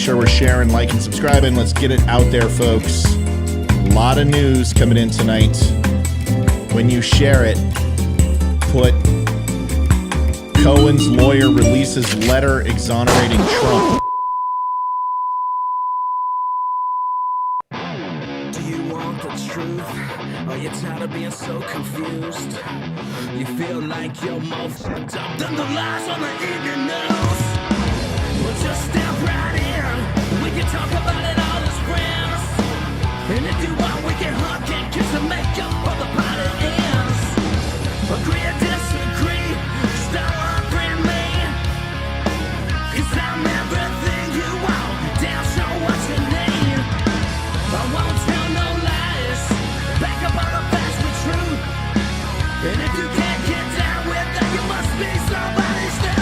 sure we're sharing, liking, subscribing. Let's get it out there, folks. A lot of news coming in tonight. When you share it, put Cohen's lawyer releases letter exonerating Trump. Do you want the truth? Are you tired of being so confused? You feel like you're more fucked up than the lies on the evening news? Well, just step right in. We can talk about it all as friends. And if you want, we can hug and kiss and make up for the party ends. Agree or disagree, stop offering me. 'Cause I'm everything you want, damn sure what you need. I won't tell no lies, back up all the facts with truth. And if you can't get down with that, you must be somebody's dude.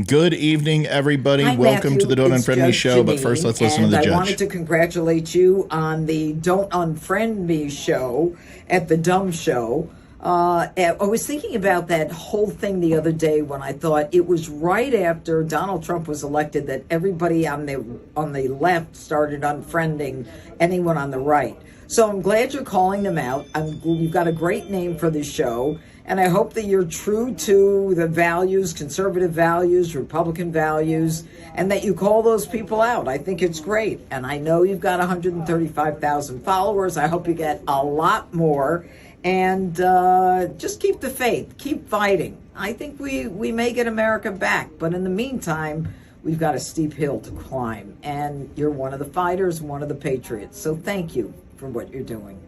Good evening, everybody. Hi, Welcome Matthew. to the Don't It's Unfriend Me Judge show. But Janine, first, let's listen to the and judge. I wanted to congratulate you on the Don't Unfriend Me show at the DUM Show. I was thinking about that whole thing the other day when I thought it was right after Donald Trump was elected that everybody on the left started unfriending anyone on the right. So I'm glad you're calling them out. You've got a great name for the show. And I hope that you're true to the values, conservative values, Republican values, and that you call those people out. I think it's great. And I know you've got 135,000 followers. I hope you get a lot more. And just keep the faith. Keep fighting. I think we may get America back. But in the meantime, we've got a steep hill to climb. And you're one of the fighters, one of the patriots. So thank you for what you're doing.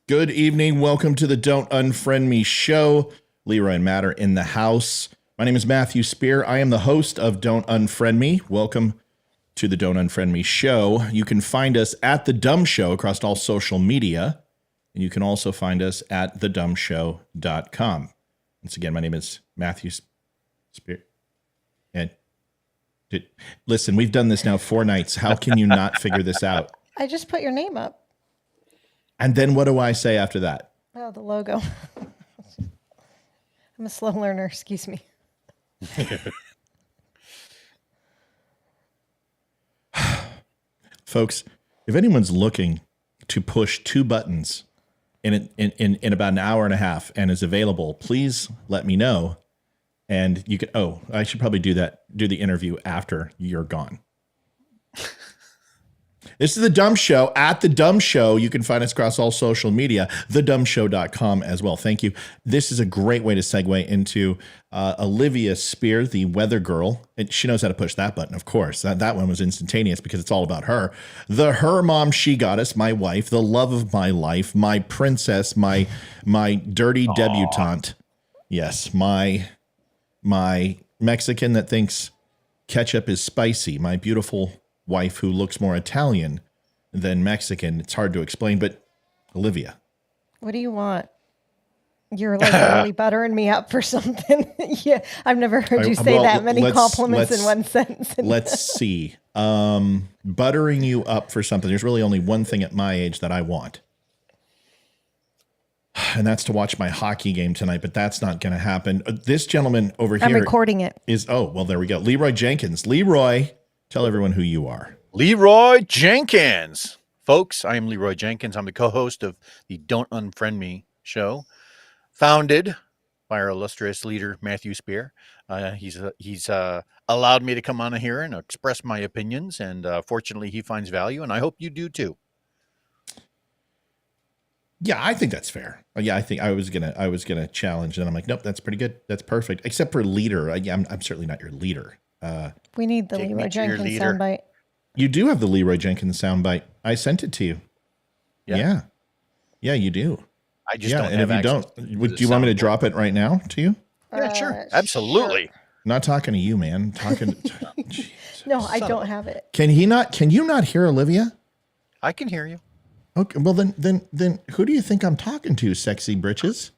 Good evening. Welcome to the Don't Unfriend Me show. Leroy and Matter in the house. My name is Matthew Spear. I am the host of Don't Unfriend Me. Welcome to the Don't Unfriend Me show. You can find us at the DUM Show across all social media. And you can also find us at thedumshow.com. Once again, my name is Matthew Spear. And listen, we've done this now 4 nights. How can you not figure this out? I just put your name up. And then what do I say after that? Oh, the logo. I'm a slow learner, excuse me. Folks, if anyone's looking to push 2 buttons in about an hour and a half and is available, please let me know. And you can, I should probably do the interview after you're gone. This is the DUM Show. At the DUM Show, you can find us across all social media, thedumshow.com as well. Thank you. This is a great way to segue into Olivia Spear, the weather girl. And she knows how to push that button, of course. That one was instantaneous because it's all about her. Her mom, she goddess, my wife, the love of my life, my princess, my dirty debutante. Yes, my Mexican that thinks ketchup is spicy, my beautiful wife who looks more Italian than Mexican. It's hard to explain, but Olivia. What do you want? You're like really buttering me up for something. Yeah, I've never heard you say that many compliments in one sentence. Let's see. Buttering you up for something. There's really only one thing at my age that I want. And that's to watch my hockey game tonight, but that's not going to happen. This gentleman over here. I'm recording it. Well, there we go. Leroy Jenkins. Leroy, tell everyone who you are. Leroy Jenkins. Folks, I am Leroy Jenkins. I'm the co-host of the Don't Unfriend Me show, founded by our illustrious leader, Matthew Spear. He's allowed me to come on here and express my opinions, and fortunately he finds value, and I hope you do too. Yeah, I think that's fair. Yeah, I think I was gonna challenge, and I'm like, nope, that's pretty good. That's perfect. Except for leader. I'm certainly not your leader. We need the Leroy Jenkins soundbite. You do have the Leroy Jenkins soundbite. I sent it to you. Yeah, you do. I just don't. And if you don't, do you want me to drop it right now to you? Yeah, sure, absolutely. Sure. Not talking to you, man. Talking. No, I don't have it. Can you not hear Olivia? I can hear you. Okay, well then who do you think I'm talking to, sexy britches?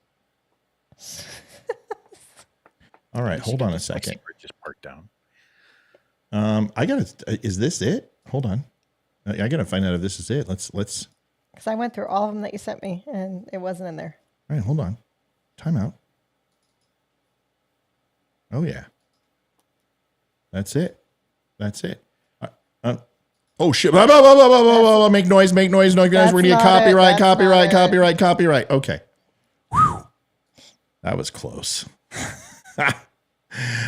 All right, hold on a second. Just park down. Is this it? Hold on. I gotta find out if this is it. Let's. Because I went through all of them that you sent me, and it wasn't in there. All right, hold on. Time out. Oh yeah. That's it. Oh shit! Make noise! We're gonna get copyright. Okay. Whew. That was close.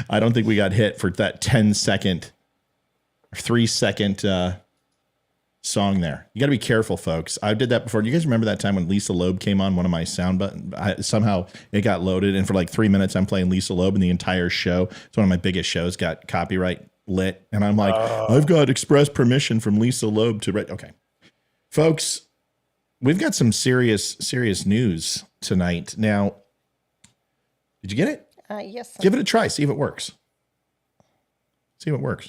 I don't think we got hit for that 10-second, 3-second song there. You got to be careful, folks. I did that before. Do you guys remember that time when Lisa Loeb came on one of my sound buttons? Somehow it got loaded, and for like 3 minutes I'm playing Lisa Loeb, and the entire show, it's one of my biggest shows, got copyright lit, and I'm like, I've got express permission from Lisa Loeb to write. Okay, folks, we've got some serious news tonight. Now, did you get it? Yes. Give it a try. See if it works. You're going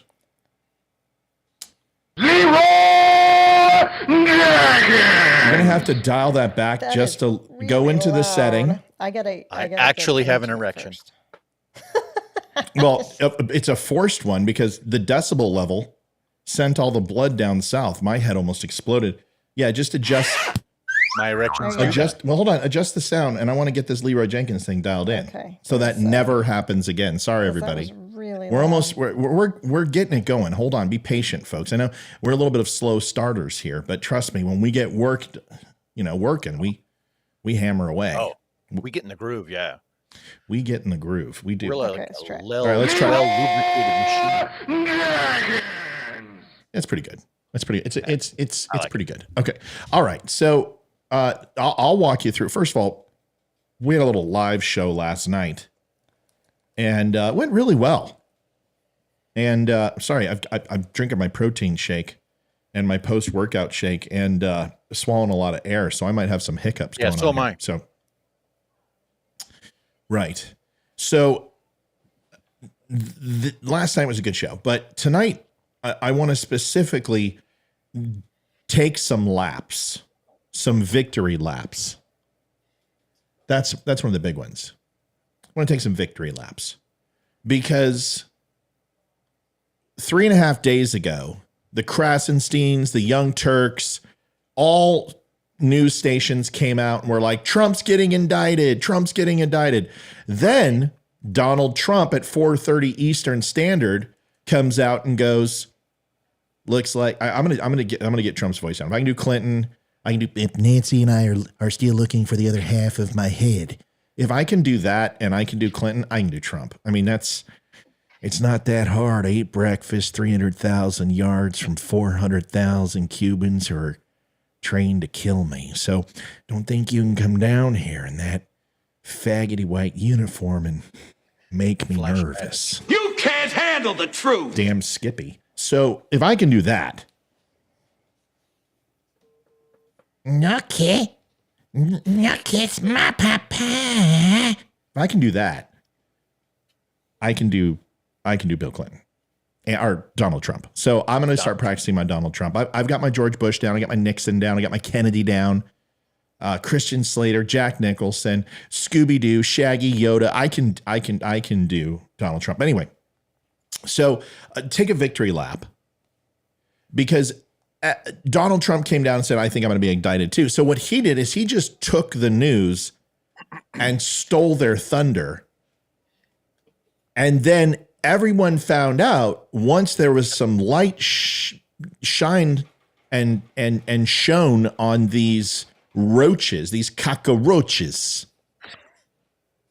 to have to dial that back just to really go into the setting. I actually have an erection. Well, it's a forced one because the decibel level sent all the blood down south. My head almost exploded. Yeah, just adjust. My erections. Hold on. Adjust the sound, and I want to get this Leroy Jenkins thing dialed in. Okay. So that never happens again. Sorry, everybody. Really we're getting it going. Hold on. Be patient, folks. I know we're a little bit of slow starters here, but trust me, when we get working, we hammer away. Oh, we get in the groove. Yeah. We get in the groove. We do. We're like let's try. All right, let's try. Lubricated machine. It's pretty good. It's pretty good. Okay. All right. So I'll walk you through. First of all, we had a little live show last night, and it went really well. And sorry, I'm drinking my protein shake and my post-workout shake, and swallowing a lot of air, so I might have some hiccups. Yeah, so am I. So, right. So last night was a good show, but tonight I want to specifically take some laps. Some victory laps. That's one of the big ones. I want to take some victory laps because 3.5 days ago, the Krasensteins, the Young Turks, all news stations came out and were like, Trump's getting indicted. Then Donald Trump at 4:30 Eastern Standard comes out and goes, looks like I'm gonna get Trump's voice down. If I can do Clinton, I can do, if Nancy and I are still looking for the other half of my head. If I can do that and I can do Clinton, I can do Trump. I mean, it's not that hard. I ate breakfast 300,000 yards from 400,000 Cubans who are trained to kill me. So don't think you can come down here in that faggoty white uniform and make me nervous. You can't handle the truth. Damn Skippy. So if I can do that. Okay. It's my papa. If I can do that, I can do Bill Clinton or Donald Trump. So I'm going to start practicing my Donald Trump. I've got my George Bush down. I got my Nixon down. I got my Kennedy down. Christian Slater, Jack Nicholson, Scooby-Doo, Shaggy, Yoda. I can do Donald Trump. Anyway, so take a victory lap because Donald Trump came down and said, I think I'm going to be indicted too. So what he did is he just took the news and stole their thunder. And then everyone found out once there was some light shined and shone on these roaches, these cockroaches.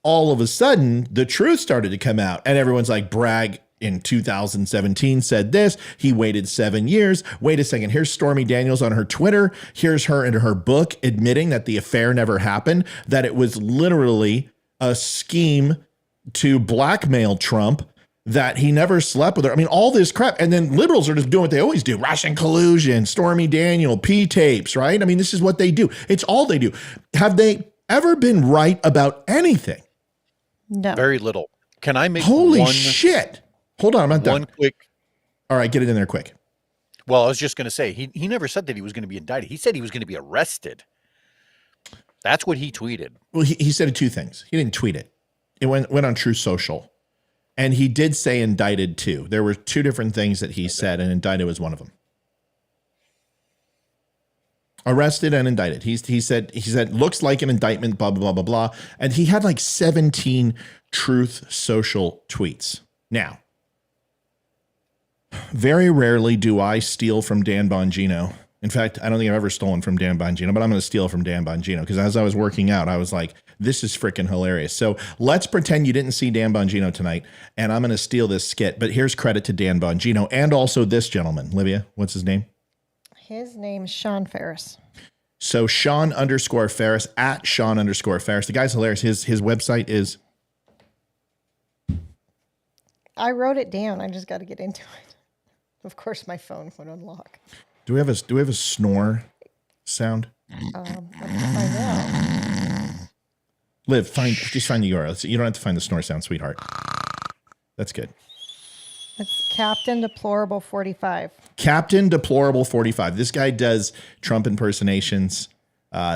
All of a sudden, the truth started to come out, and everyone's like, Bragg in 2017 said this. He waited 7 years. Wait a second. Here's Stormy Daniels on her Twitter. Here's her in her book admitting that the affair never happened, that it was literally a scheme to blackmail Trump, that he never slept with her. I mean, all this crap. And then liberals are just doing what they always do. Russian collusion, Stormy Daniel, P-tapes, right? I mean, this is what they do. It's all they do. Have they ever been right about anything? No. Very little. Can I make Holy shit. Hold on, I'm not done. One quick. All right, get it in there quick. Well, I was just going to say, he never said that he was going to be indicted. He said he was going to be arrested. That's what he tweeted. Well, he said two things. He didn't tweet it. It went on True Social. And he did say indicted too. There were two different things that he said, and indicted was one of them. Arrested and indicted. He said looks like an indictment, blah, blah, blah, blah, blah. And he had like 17 Truth Social tweets. Now, very rarely do I steal from Dan Bongino. In fact, I don't think I've ever stolen from Dan Bongino, but I'm going to steal from Dan Bongino because as I was working out, I was like, this is freaking hilarious. So let's pretend you didn't see Dan Bongino tonight, and I'm going to steal this skit. But here's credit to Dan Bongino and also this gentleman. Livia, what's his name? His name's Sean Ferris. So Sean _ Ferris at Sean _ Ferris. The guy's hilarious. His website is. I wrote it down. I just got to get into it. Of course, my phone would unlock. Do we have a snore sound? Let's find out. Liv, just find the URL. You don't have to find the snore sound, sweetheart. That's good. It's Captain Deplorable 45. Captain Deplorable 45. This guy does Trump impersonations.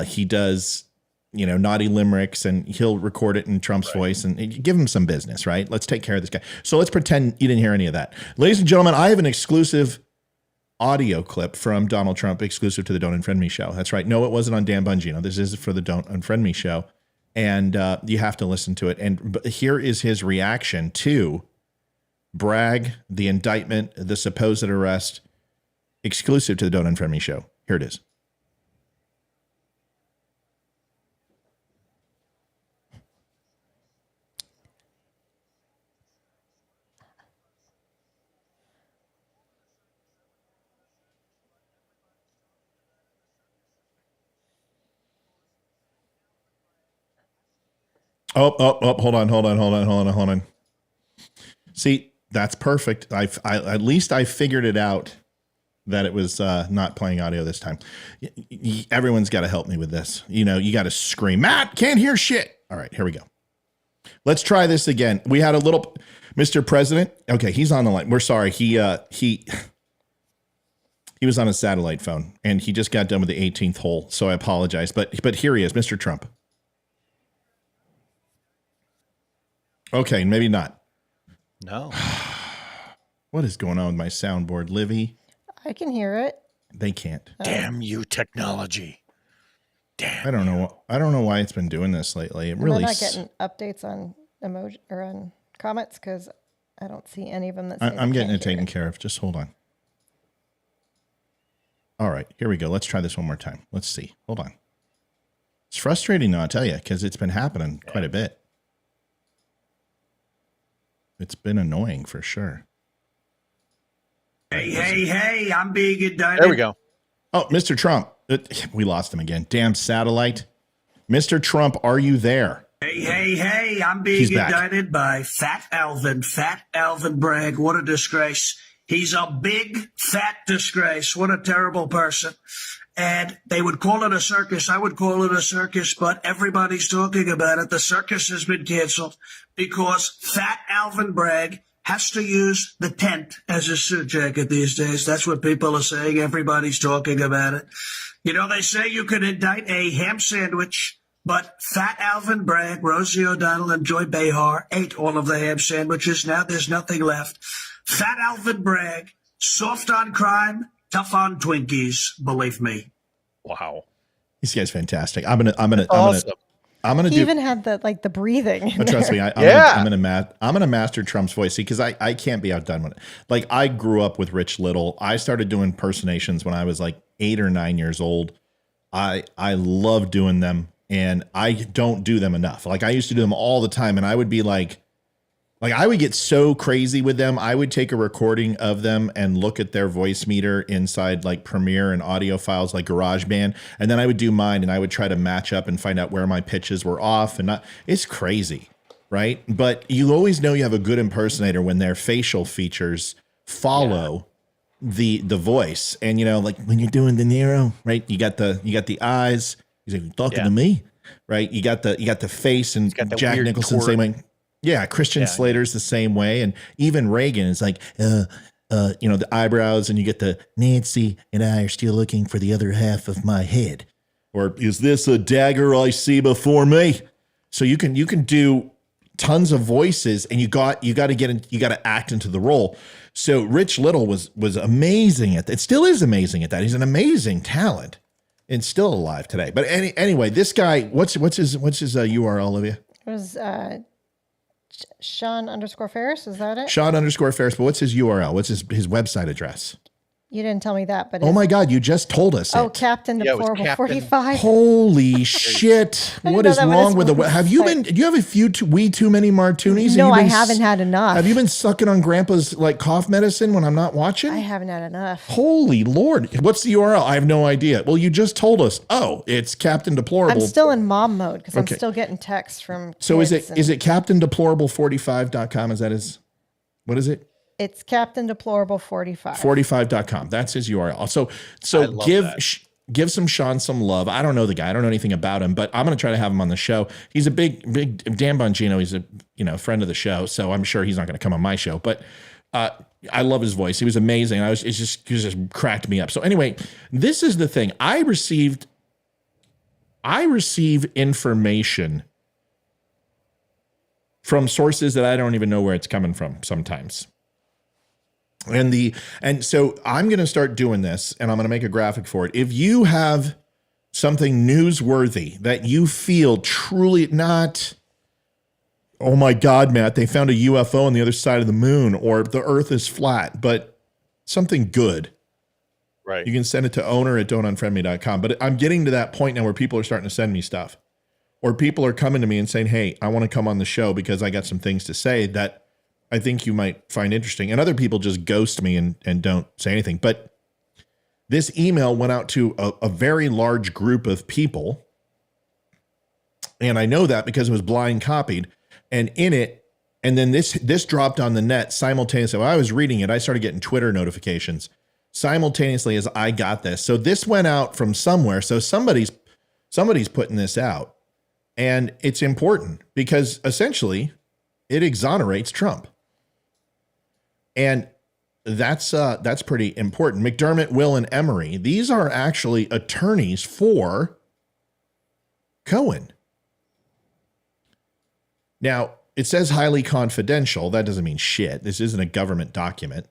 He does, naughty limericks, and he'll record it in Trump's voice and give him some business, right? Let's take care of this guy. So let's pretend you didn't hear any of that. Ladies and gentlemen, I have an exclusive audio clip from Donald Trump exclusive to the Don't Unfriend Me show. That's right. No, it wasn't on Dan Bongino. This is for the Don't Unfriend Me show. And you have to listen to it. And here is his reaction to Bragg, the indictment, the supposed arrest, exclusive to the Don't Unfriend Me show. Here it is. Oh, hold on. See, that's perfect. At least I figured it out that it was not playing audio this time. Everyone's got to help me with this. You got to scream, Matt, can't hear shit. All right, here we go. Let's try this again. We had a little, Mr. President. Okay, he's on the line. We're sorry. He was on a satellite phone and he just got done with the 18th hole. So I apologize. But here he is, Mr. Trump. Okay, maybe not. No. What is going on with my soundboard, Livy? I can hear it. They can't. Damn you, technology. Damn. I don't know why it's been doing this lately. We're not getting updates on emoji or on comments because I don't see any of them that say I'm getting it taken care of. Just hold on. All right, here we go. Let's try this one more time. Let's see. Hold on. It's frustrating, though, I'll tell you, because it's been happening quite a bit. It's been annoying for sure. Hey, I'm being indicted. There we go. Oh, Mr. Trump. We lost him again. Damn satellite. Mr. Trump, are you there? Hey, I'm being indicted by Fat Alvin Bragg. What a disgrace. He's a big, fat disgrace. What a terrible person. And they would call it a circus. I would call it a circus, but everybody's talking about it. The circus has been canceled because Fat Alvin Bragg has to use the tent as a suit jacket these days. That's what people are saying. Everybody's talking about it. They say you can indict a ham sandwich, but Fat Alvin Bragg, Rosie O'Donnell, and Joy Behar ate all of the ham sandwiches. Now there's nothing left. Fat Alvin Bragg, soft on crime, tough on Twinkies, believe me. Wow. This guy's fantastic. I'm gonna he even had the breathing. Trust me, I'm gonna master Trump's voice. See, because I can't be outdone with it. Like, I grew up with Rich Little. I started doing impersonations when I was like 8 or 9 years old. I love doing them, and I don't do them enough. Like, I used to do them all the time, and I would be like I would get so crazy with them. I would take a recording of them and look at their voice meter inside like Premiere and audio files like GarageBand. And then I would do mine and I would try to match up and find out where my pitches were off and not. It's crazy, right? But you always know you have a good impersonator when their facial features follow the voice. And like when you're doing De Niro, right? You got the eyes. He's like, talking to me, right? You got the face, and Jack Nicholson same way. Yeah, Christian Slater's the same way. And even Reagan is like, the eyebrows, and you get the Nancy and I are still looking for the other half of my head. Or is this a dagger I see before me? So you can do tons of voices, and you got to act into the role. So Rich Little was amazing at that. It still is amazing at that. He's an amazing talent and still alive today. But anyway, this guy, what's his URL, Olivia? It was Sean_Ferris. Is that it? Sean_Ferris. But what's his URL? What's his website address? You didn't tell me that, but oh my God, you just told us. Oh, Captain Deplorable 45. Holy shit! What is wrong with the? Have you been? Do you have a few too many martinis? No, I haven't had enough. Have you been sucking on Grandpa's cough medicine when I'm not watching? I haven't had enough. Holy Lord! What's the URL? I have no idea. Well, you just told us. Oh, it's Captain Deplorable. I'm still in mom mode because I'm still getting texts from. So is it CaptainDeplorable45.com? Is that his? What is it? It's Captain Deplorable 45. 45.com. That's his URL. So give Sean some love. I don't know the guy. I don't know anything about him, but I'm going to try to have him on the show. He's a big Dan Bongino. He's a friend of the show, so I'm sure he's not going to come on my show. But I love his voice. He was amazing. It just cracked me up. So anyway, this is the thing. I receive information from sources that I don't even know where it's coming from sometimes. And so I'm going to start doing this, and I'm going to make a graphic for it. If you have something newsworthy that you feel truly not, oh my God, Matt, they found a UFO on the other side of the moon, or the earth is flat, but something good. Right. You can send it to owner@don'tunfriendme.com. But I'm getting to that point now where people are starting to send me stuff, or people are coming to me and saying, hey, I want to come on the show because I got some things to say that I think you might find interesting. And other people just ghost me and don't say anything. But this email went out to a very large group of people. And I know that because it was blind copied. And in it, and then this dropped on the net simultaneously. While I was reading it, I started getting Twitter notifications simultaneously as I got this. So this went out from somewhere. So somebody's putting this out. And it's important because essentially it exonerates Trump. And that's pretty important. McDermott, Will, and Emery, these are actually attorneys for Cohen. Now, it says highly confidential. That doesn't mean shit. This isn't a government document.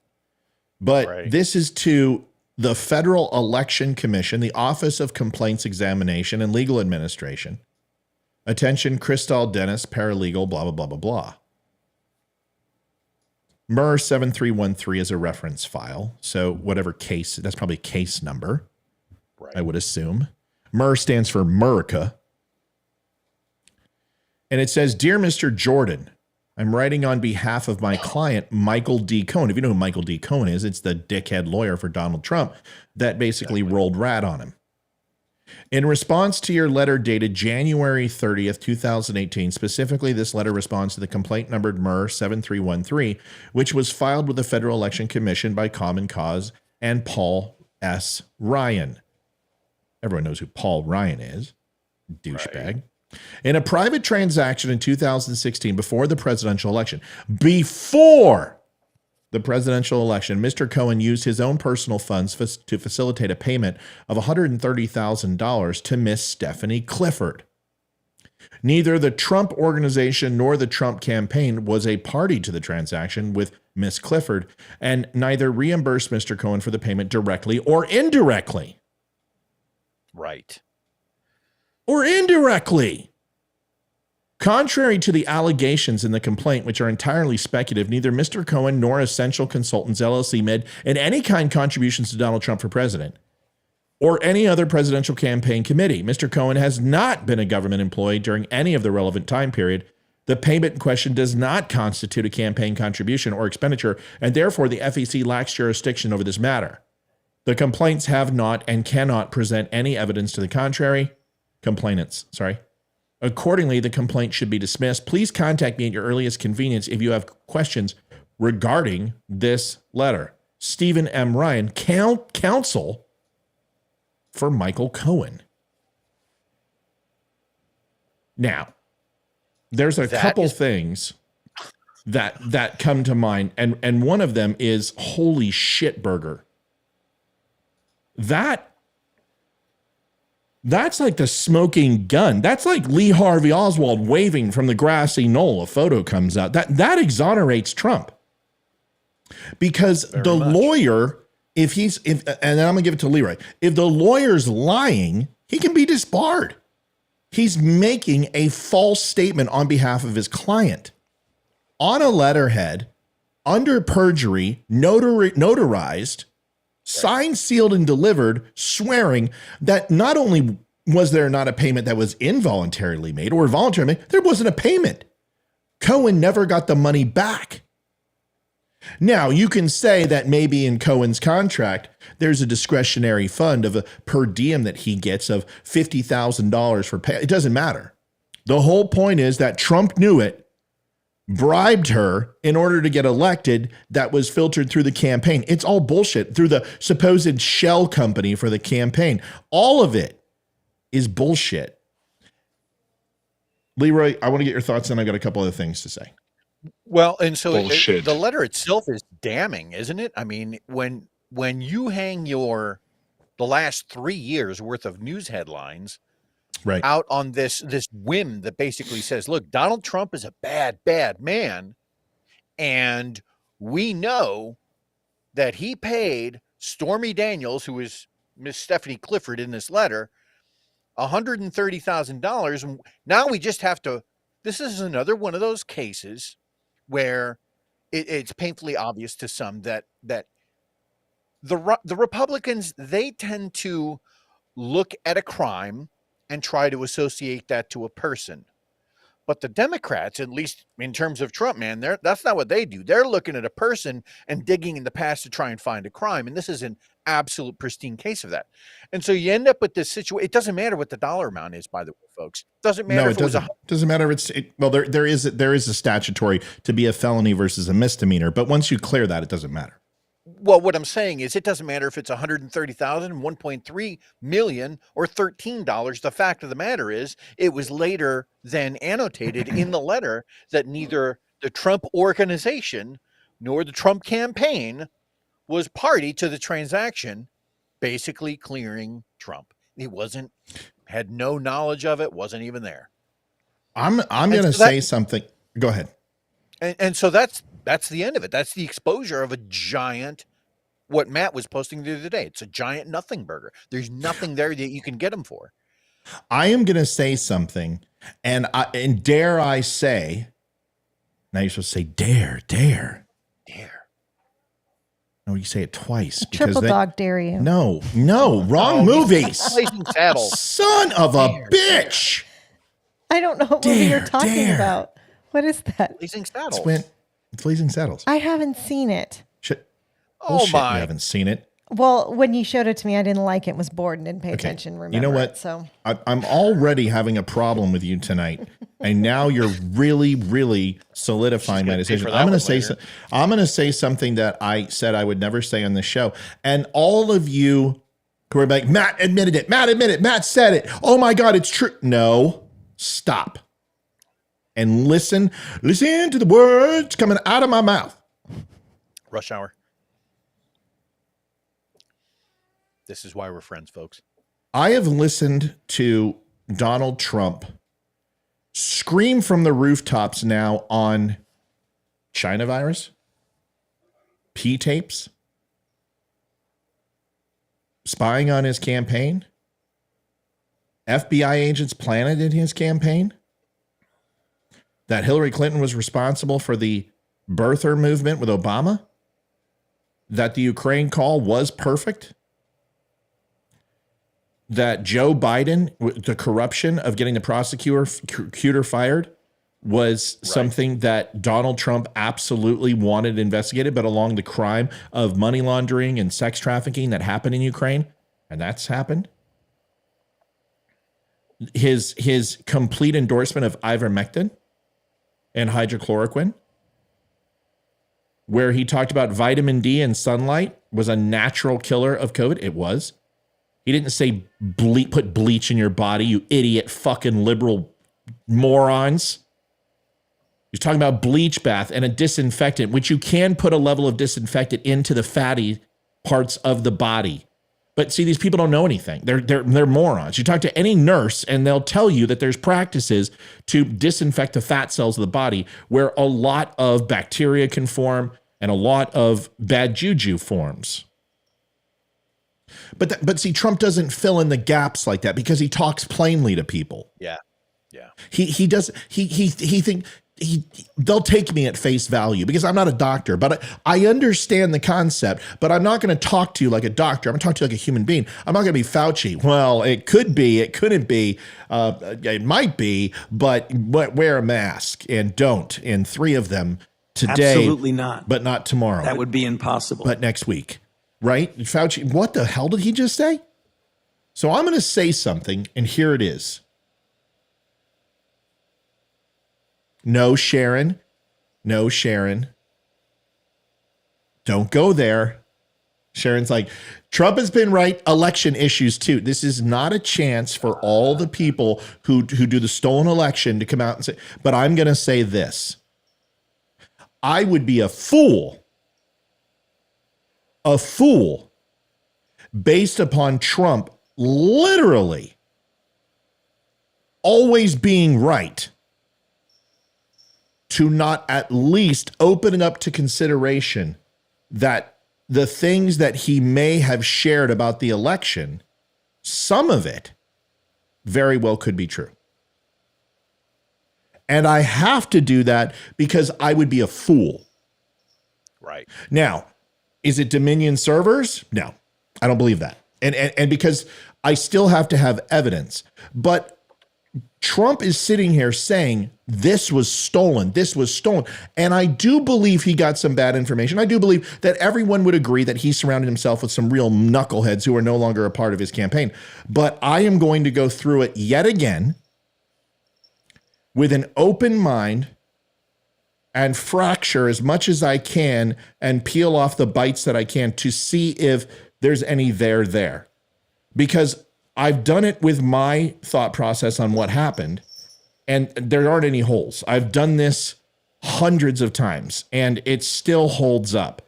But This is to the Federal Election Commission, the Office of Complaints Examination and Legal Administration. Attention, Crystal Dennis, paralegal, blah, blah, blah, blah, blah. MER2313 is a reference file. So whatever case, that's probably case number, I would assume. MER stands for America. And it says, Dear Mr. Jordan, I'm writing on behalf of my client, Michael D. Cohen. If you know who Michael D. Cohen is, it's the dickhead lawyer for Donald Trump that basically rolled rat on him. In response to your letter dated January 30th, 2018, specifically this letter responds to the complaint numbered MER2313, which was filed with the Federal Election Commission by Common Cause and Paul S. Ryan. Everyone knows who Paul Ryan is. Douchebag. Right. In a private transaction in 2016 before the presidential election, Mr. Cohen used his own personal funds to facilitate a payment of $130,000 to Miss Stephanie Clifford. Neither the Trump organization nor the Trump campaign was a party to the transaction with Miss Clifford, and neither reimbursed Mr. Cohen for the payment directly or indirectly. Right. Or indirectly. Contrary to the allegations in the complaint, which are entirely speculative, neither Mr. Cohen nor Essential Consultants LLC made in any kind contributions to Donald Trump for president or any other presidential campaign committee. Mr. Cohen has not been a government employee during any of the relevant time period. The payment in question does not constitute a campaign contribution or expenditure, and therefore the FEC lacks jurisdiction over this matter. The complaints have not and cannot present any evidence to the contrary. Accordingly, the complaint should be dismissed. Please contact me at your earliest convenience if you have questions regarding this letter. Stephen M. Ryan, counsel for Michael Cohen. Now, there's a couple things. that come to mind, and one of them is holy shit burger. That's like the smoking gun. That's like Lee Harvey Oswald waving from the grassy knoll. A photo comes out. That exonerates Trump. Because the lawyer, and then I'm gonna give it to Leroy, if the lawyer's lying, he can be disbarred. He's making a false statement on behalf of his client on a letterhead, under perjury, notarized, signed, sealed, and delivered, swearing that not only was there not a payment that was involuntarily made or voluntarily made, there wasn't a payment. Cohen never got the money back. Now, you can say that maybe in Cohen's contract, there's a discretionary fund of a per diem that he gets of $50,000 for pay. It doesn't matter. The whole point is that Trump knew it, bribed her in order to get elected. That was filtered through the campaign. It's all bullshit through the supposed shell company for the campaign. All of it is bullshit. Leroy, I want to get your thoughts, and I got a couple other things to say. Well, and so the letter itself is damning, isn't it? I mean, when you hang the last 3 years worth of news headlines out on this whim that basically says, look, Donald Trump is a bad, bad man. And we know that he paid Stormy Daniels, who is Miss Stephanie Clifford in this letter, $130,000. And now we just have to, this is another one of those cases where it's painfully obvious to some that the Republicans, they tend to look at a crime and try to associate that to a person. But the Democrats, at least in terms of Trump, man, that's not what they do. They're looking at a person and digging in the past to try and find a crime. And this is an absolute pristine case of that. And so you end up with this situation. It doesn't matter what the dollar amount is, by the way, folks. It doesn't matter. No, it doesn't. Doesn't matter if there is a statutory to be a felony versus a misdemeanor. But once you clear that, it doesn't matter. Well, what I'm saying is it doesn't matter if it's $130,000, $1.3 million, or $13. The fact of the matter is it was later then annotated in the letter that neither the Trump organization nor the Trump campaign was party to the transaction, basically clearing Trump. He had no knowledge of it, wasn't even there. I'm going to say something. Go ahead. And so that's the end of it. That's the exposure of a giant, what Matt was posting the other day. It's a giant nothing burger. There's nothing there that you can get them for. I am going to say something, and dare I say, now you're supposed to say dare. No, you say it twice. Triple dog dare you. No, wrong movies. Blazing Saddles. Son of a bitch. I don't know what movie you're talking about. What is that? Blazing Saddles. It's Blazing Saddles. I haven't seen it. Shit. Oh, my. You haven't seen it. Well, when you showed it to me, I didn't like it, was bored and didn't pay attention. Remember, you know what? So I'm already having a problem with you tonight, and now you're really, really solidifying my decision. I'm going to say something that I said I would never say on the show, and all of you who are like, Matt admitted it. Matt said it. Oh my God, it's true. No, stop, and listen to the words coming out of my mouth. Rush hour. This is why we're friends, folks. I have listened to Donald Trump scream from the rooftops now on China virus, P-tapes, spying on his campaign, FBI agents planted in his campaign, that Hillary Clinton was responsible for the birther movement with Obama, that the Ukraine call was perfect, that Joe Biden, the corruption of getting the prosecutor fired, was something that Donald Trump absolutely wanted investigated, but along the crime of money laundering and sex trafficking that happened in Ukraine, and that's happened. His complete endorsement of ivermectin and hydrochloroquine, where he talked about vitamin D and sunlight was a natural killer of COVID. It was. He didn't say put bleach in your body, you idiot fucking liberal morons. He's talking about bleach bath and a disinfectant, which you can put a level of disinfectant into the fatty parts of the body. But see, these people don't know anything. They're morons. You talk to any nurse and they'll tell you that there's practices to disinfect the fat cells of the body where a lot of bacteria can form and a lot of bad juju forms. But see, Trump doesn't fill in the gaps like that because he talks plainly to people. Yeah. They'll take me at face value because I'm not a doctor, but I understand the concept, but I'm not going to talk to you like a doctor. I'm going to talk to you like a human being. I'm not going to be Fauci. Well, it could be, it couldn't be, it might be, but wear a mask and don't. And 3 of them today. Absolutely not. But not tomorrow. That would be impossible. But next week, right? Fauci, what the hell did he just say? So I'm going to say something, and here it is. No, Sharon. No, Sharon. Don't go there. Sharon's like, Trump has been right. Election issues too. This is not a chance for all the people who do the stolen election to come out and say, but I'm going to say this. I would be a fool based upon Trump literally always being right to not at least open it up to consideration that the things that he may have shared about the election, some of it very well could be true. And I have to do that because I would be a fool. Right. Now, is it Dominion servers? No, I don't believe that. And because I still have to have evidence. But Trump is sitting here saying this was stolen. This was stolen. And I do believe he got some bad information. I do believe that everyone would agree that he surrounded himself with some real knuckleheads who are no longer a part of his campaign. But I am going to go through it yet again with an open mind and fracture as much as I can and peel off the bites that I can to see if there's any there. Because I've done it with my thought process on what happened, and there aren't any holes. I've done this hundreds of times, and it still holds up.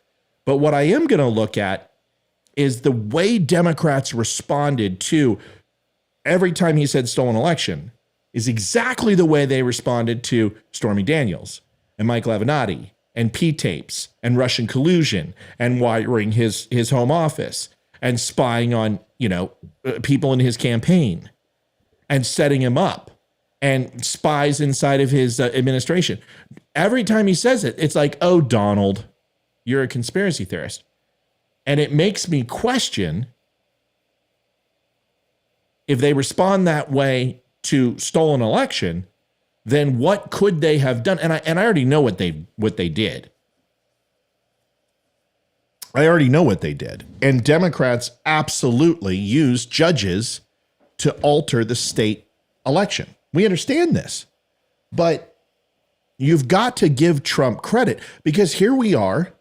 But what I am going to look at is the way Democrats responded to every time he said stolen election is exactly the way they responded to Stormy Daniels and Mike Avenatti and P-tapes and Russian collusion and wiring his home office and spying on, people in his campaign and setting him up and spies inside of his administration. Every time he says it, it's like, oh, Donald, you're a conspiracy theorist. And it makes me question if they respond that way to stolen election, then what could they have done? And I already know what they did. I already know what they did. And Democrats absolutely used judges to alter the state election. We understand this. But you've got to give Trump credit because here we are.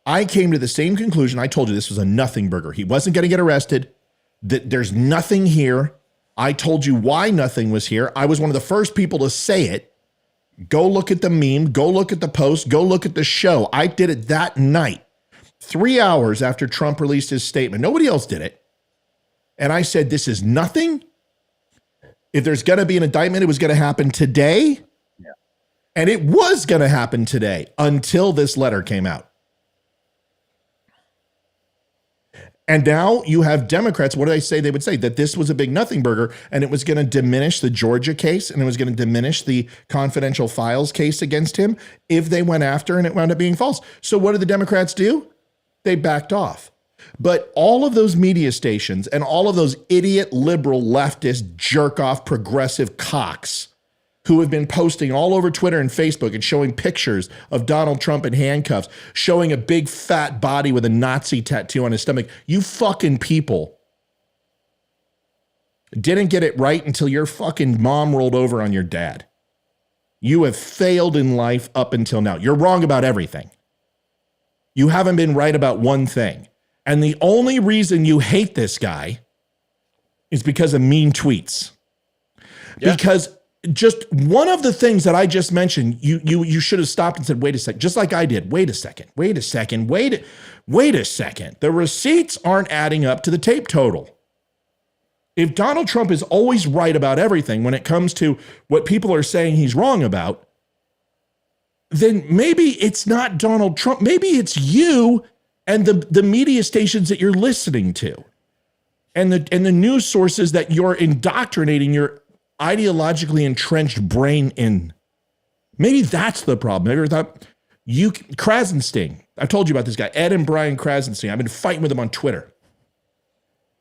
I came to the same conclusion. I told you this was a nothing burger. He wasn't going to get arrested. That there's nothing here. I told you why nothing was here. I was one of the first people to say it. Go look at the meme. Go look at the post. Go look at the show. I did it that night. 3 hours after Trump released his statement. Nobody else did it. And I said, this is nothing. If there's going to be an indictment, it was going to happen today. Yeah. And it was going to happen today until this letter came out. And now you have Democrats. What do they say? They would say that this was a big nothing burger and it was going to diminish the Georgia case and it was going to diminish the confidential files case against him if they went after and it wound up being false. So what did the Democrats do? They backed off. But all of those media stations and all of those idiot liberal leftist jerk off progressive cocks who have been posting all over Twitter and Facebook and showing pictures of Donald Trump in handcuffs, showing a big fat body with a Nazi tattoo on his stomach. You fucking people didn't get it right until your fucking mom rolled over on your dad. You have failed in life up until now. You're wrong about everything. You haven't been right about one thing. And the only reason you hate this guy is because of mean tweets. Yeah. Because just one of the things that I just mentioned, you should have stopped and said, wait a second, just like I did. Wait a second. The receipts aren't adding up to the tape total. If Donald Trump is always right about everything when it comes to what people are saying he's wrong about, then maybe it's not Donald Trump. Maybe it's you and the media stations that you're listening to and the news sources that you're indoctrinating your ideologically entrenched brain in. Maybe that's the problem. Maybe I thought Krasenstein. I told you about this guy, Ed and Brian Krasenstein. I've been fighting with him on Twitter.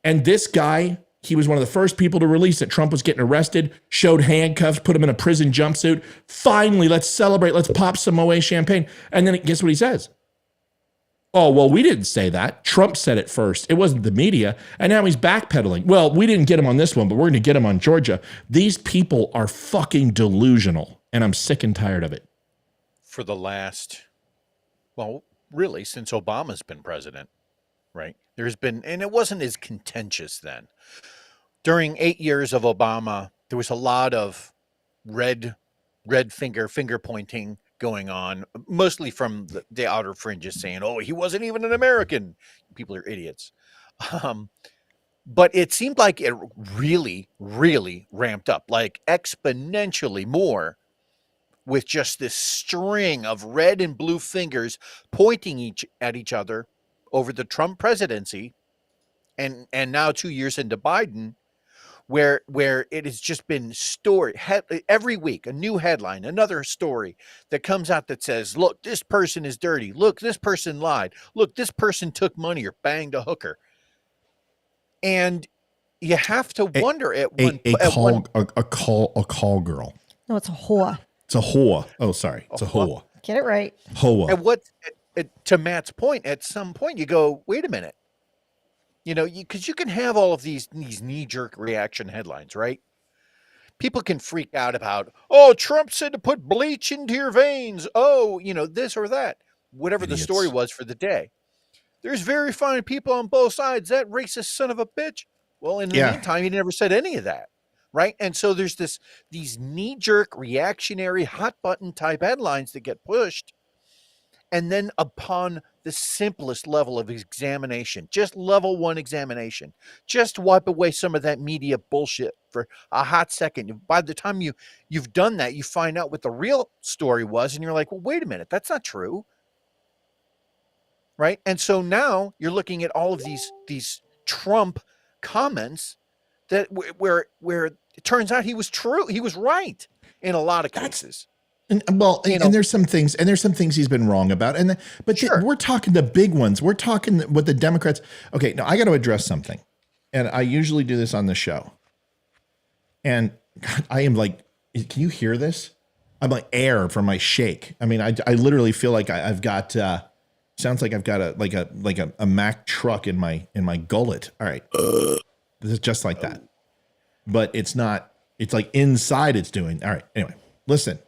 And this guy, he was one of the first people to release that Trump was getting arrested, showed handcuffs, put him in a prison jumpsuit. Finally, let's celebrate. Let's pop some Moet champagne. And then guess what he says? Oh, well, we didn't say that. Trump said it first. It wasn't the media. And now he's backpedaling. Well, we didn't get him on this one, but we're going to get him on Georgia. These people are fucking delusional, and I'm sick and tired of it. For the last, well, really, since Obama's been president, right? There's been, and it wasn't as contentious then. During 8 years of Obama, there was a lot of red finger pointing going on, mostly from the outer fringes saying, oh, he wasn't even an American. People are idiots. But it seemed like it really, really ramped up, like exponentially more, with just this string of red and blue fingers pointing at each other over the Trump presidency. And now 2 years into Biden, where it has just been every week, a new headline, another story that comes out that says, look, this person is dirty. Look, this person lied. Look, this person took money or banged a hooker. And you have to wonder a call girl. No, it's a whore. It's a whore. Oh, sorry. It's a whore. Get it right. Whore. And to Matt's point, at some point you go, wait a minute. You know, because you can have all of these knee-jerk reaction headlines, right? People can freak out about, oh, Trump said to put bleach into your veins. Oh, this or that. Whatever the story was for the day. There's very fine people on both sides. That racist son of a bitch. Well, in the meantime, he never said any of that, right? And so there's these knee-jerk, reactionary, hot-button type headlines that get pushed. And then upon the simplest level of examination, just level 1 examination, just wipe away some of that media bullshit for a hot second. By the time you've done that, you find out what the real story was, and you're like, well, wait a minute, that's not true. Right? And so now you're looking at all of these Trump comments that where it turns out he was true. He was right in a lot of cases. And there's some things he's been wrong about. We're talking the big ones. We're talking what the Democrats. Okay, now I got to address something. And I usually do this on the show. And God, I am like, can you hear this? I'm like air from my shake. I mean, I literally feel like I've got sounds like I've got a Mack truck in my gullet. All right. This is just like that. But it's not, it's like inside it's doing. All right. Anyway, listen.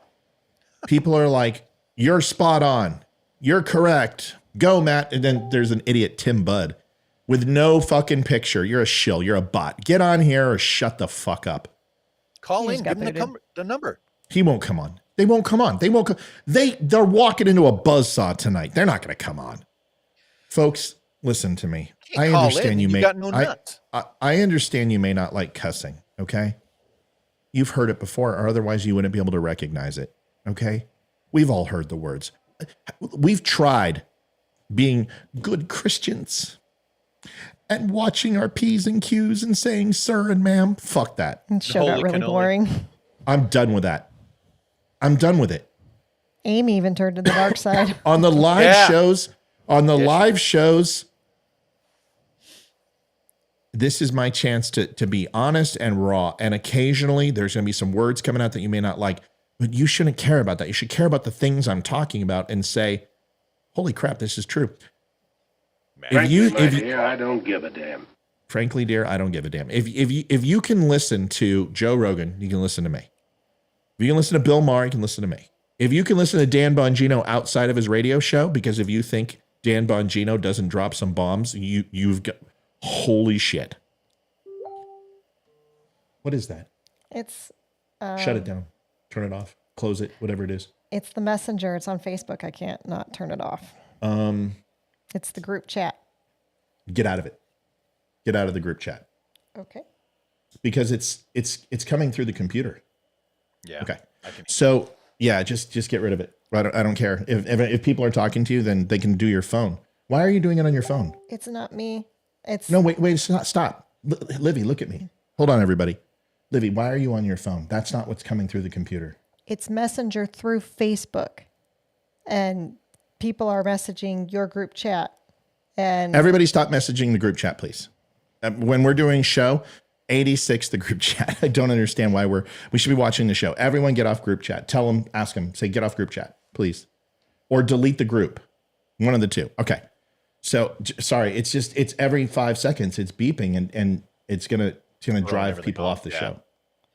People are like, you're spot on. You're correct. Go, Matt. And then there's an idiot, Tim Budd, with no fucking picture. You're a shill. You're a bot. Get on here or shut the fuck up. Call in. Give him the number. He won't come on. They won't come on. They won't come. They're walking into a buzzsaw tonight. They're not going to come on. Folks, listen to me. I understand you may. Got no nuts. I understand you may not like cussing. Okay. You've heard it before, or otherwise you wouldn't be able to recognize it. Okay. We've all heard the words. We've tried being good Christians and watching our P's and Q's and saying sir and ma'am. Fuck that. The show got really boring. I'm done with that. I'm done with it. Amy even turned to the dark side. On the live shows, this is my chance to be honest and raw. And occasionally there's going to be some words coming out that you may not like. But you shouldn't care about that. You should care about the things I'm talking about and say, holy crap, this is true. Frankly, dear, I don't give a damn. Frankly, dear, I don't give a damn. If you can listen to Joe Rogan, you can listen to me. If you can listen to Bill Maher, you can listen to me. If you can listen to Dan Bongino outside of his radio show, because if you think Dan Bongino doesn't drop some bombs, you've got, holy shit. What is that? It's Shut it down. Turn it off. Close it. Whatever it is. It's the messenger. It's on Facebook. I can't not turn it off. It's the group chat. Get out of it. Get out of the group chat. Okay. Because it's coming through the computer. Yeah. Okay. So yeah, just get rid of it. I don't care. If people are talking to you, then they can do your phone. Why are you doing it on your phone? It's not me. It's no, wait, stop. Livy, look at me. Hold on, everybody. Livy, why are you on your phone? That's not what's coming through the computer. It's Messenger through Facebook, and people are messaging your group chat. And everybody stop messaging the group chat, please. When we're doing show, 86 the group chat. I don't understand why we should be watching the show. Everyone get off group chat. Tell them, ask them, say get off group chat, please. Or delete the group. One of the two. Okay. So sorry, it's every 5 seconds it's beeping and it's gonna drive people off the show.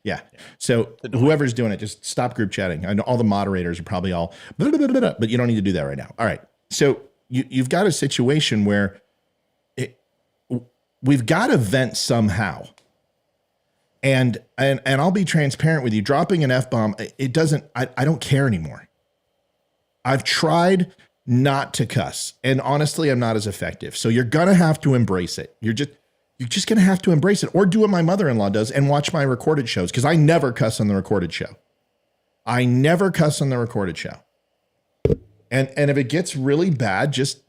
Yeah. So whoever's doing it, just stop group chatting. I know all the moderators are probably all, but you don't need to do that right now. All right. So you've got a situation where we've got to vent somehow. And I'll be transparent with you. Dropping an F-bomb, I don't care anymore. I've tried not to cuss, and honestly, I'm not as effective. So you're gonna have to embrace it. You're just gonna have to embrace it, or do what my mother-in-law does and watch my recorded shows, because I never cuss on the recorded show. I never cuss on the recorded show. And if it gets really bad, just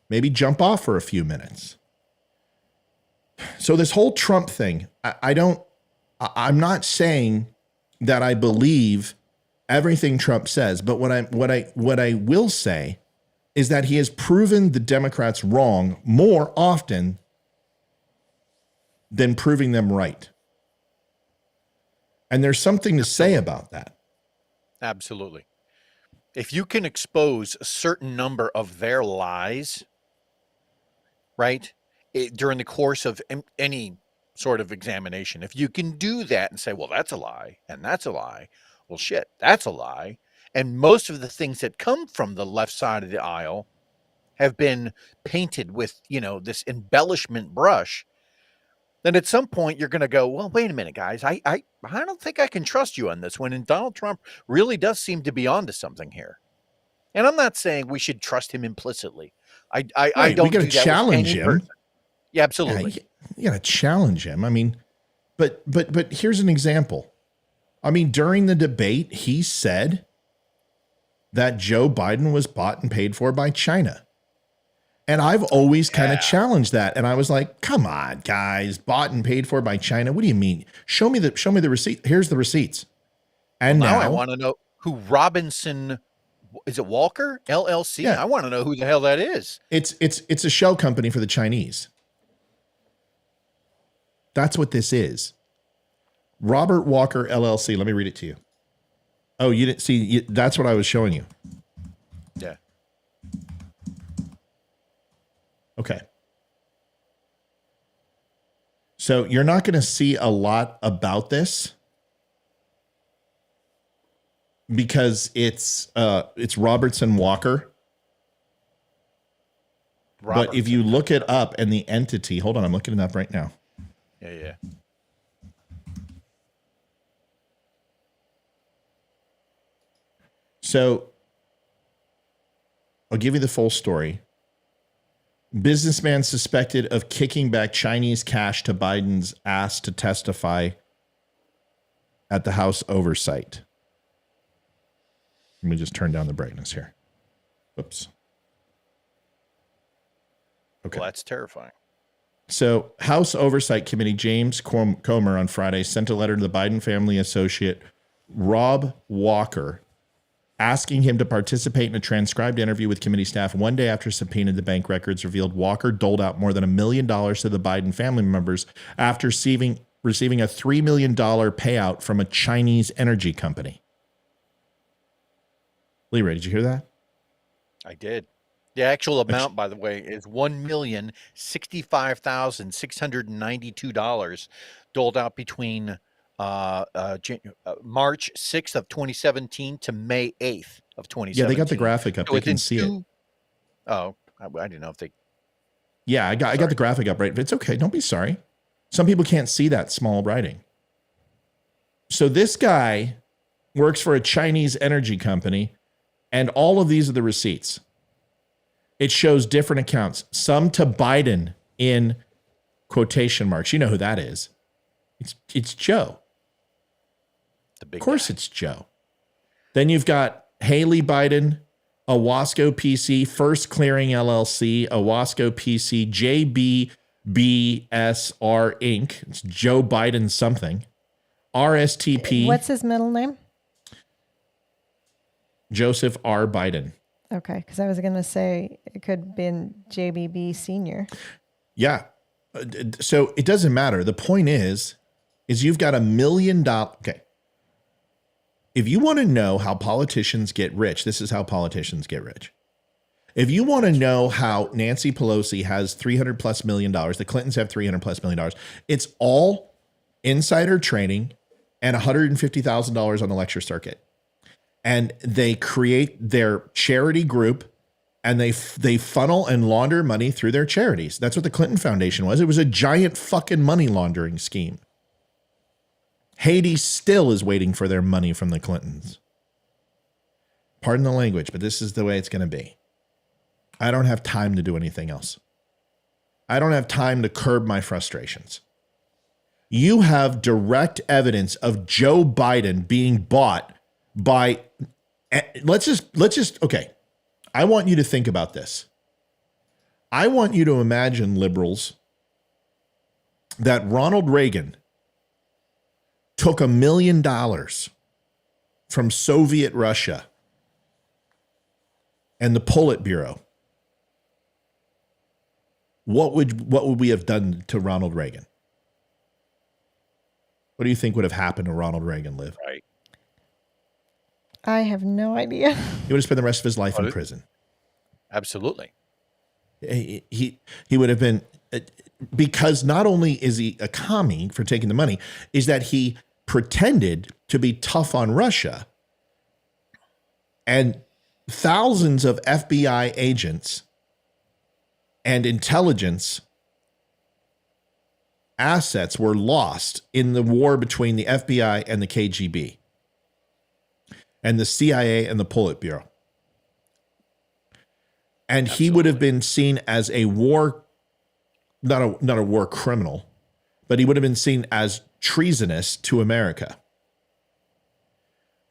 maybe jump off for a few minutes. So this whole Trump thing, I'm not saying that I believe everything Trump says, but what I will say is that he has proven the Democrats wrong more often than proving them right. And there's something to say about that. Absolutely. If you can expose a certain number of their lies, right, during the course of any sort of examination, if you can do that and say, well, that's a lie, and that's a lie, well, shit, that's a lie. And most of the things that come from the left side of the aisle have been painted with, this embellishment brush. Then at some point you're going to go, well, wait a minute, guys. I don't think I can trust you on this one. And Donald Trump really does seem to be onto something here. And I'm not saying we should trust him implicitly. I don't. We got to challenge him. Person. Yeah, absolutely. Yeah, you got to challenge him. I mean, but here's an example. I mean, during the debate, he said that Joe Biden was bought and paid for by China. And I've always kind of challenged that. And I was like, come on, guys, bought and paid for by China. What do you mean? Show me the receipt. Here's the receipts. And now I want to know who Robinson, is it Walker LLC? Yeah. I want to know who the hell that is. It's a shell company for the Chinese. That's what this is. Robert Walker LLC. Let me read it to you. Oh, you didn't see. That's what I was showing you. Yeah. Okay. So you're not going to see a lot about this because it's Robertson Walker. But if you look it up and the entity, hold on, I'm looking it up right now. Yeah. So I'll give you the full story. Businessman suspected of kicking back Chinese cash to Biden's asked to testify at the House oversight. Let me just turn down the brightness here. Oops. Okay. Well, that's terrifying. So House Oversight Committee James Comer on Friday sent a letter to the Biden family associate Rob Walker asking him to participate in a transcribed interview with committee staff one day after subpoenaed the bank records revealed Walker doled out more than $1 million to the Biden family members after receiving a $3 million payout from a Chinese energy company. Leroy, did you hear that? I did. The actual amount, by the way, is $1,065,692 doled out between March 6th of 2017 to May 8th of 2017. Yeah, they got the graphic up. So they can see it. Oh, I didn't know if they. Yeah, I got the graphic up, right? But it's okay. Don't be sorry. Some people can't see that small writing. So this guy works for a Chinese energy company, and all of these are the receipts. It shows different accounts, some to Biden in quotation marks. You know who that is. It's Joe. Of course it's Joe. Then you've got Haley Biden, Owasco PC, First Clearing LLC, Owasco PC, JBBSR Inc. It's Joe Biden something. RSTP. What's his middle name? Joseph R. Biden. Okay, because I was going to say it could have been JBB Senior. Yeah. So it doesn't matter. The point is you've got $1 million. Okay. If you want to know how politicians get rich, this is how politicians get rich. If you want to know how Nancy Pelosi has $300+ million, the Clintons have $300+ million, it's all insider trading and $150,000 on the lecture circuit. And they create their charity group and they funnel and launder money through their charities. That's what the Clinton Foundation was. It was a giant fucking money laundering scheme. Haiti still is waiting for their money from the Clintons. Pardon the language, but this is the way it's going to be. I don't have time to do anything else. I don't have time to curb my frustrations. You have direct evidence of Joe Biden being bought by, let's just, okay. I want you to think about this. I want you to imagine, liberals, that Ronald Reagan took $1 million from Soviet Russia and the Politburo. What would we have done to Ronald Reagan? What do you think would have happened to Ronald Reagan, Liv? Right. I have no idea. He would have spent the rest of his life in prison. Absolutely. He would have been, because not only is he a commie for taking the money, is that he pretended to be tough on Russia. And thousands of FBI agents and intelligence assets were lost in the war between the FBI and the KGB and the CIA and the Politburo. And Absolutely. He would have been seen as a war, not a war criminal, but he would have been seen as treasonous to America.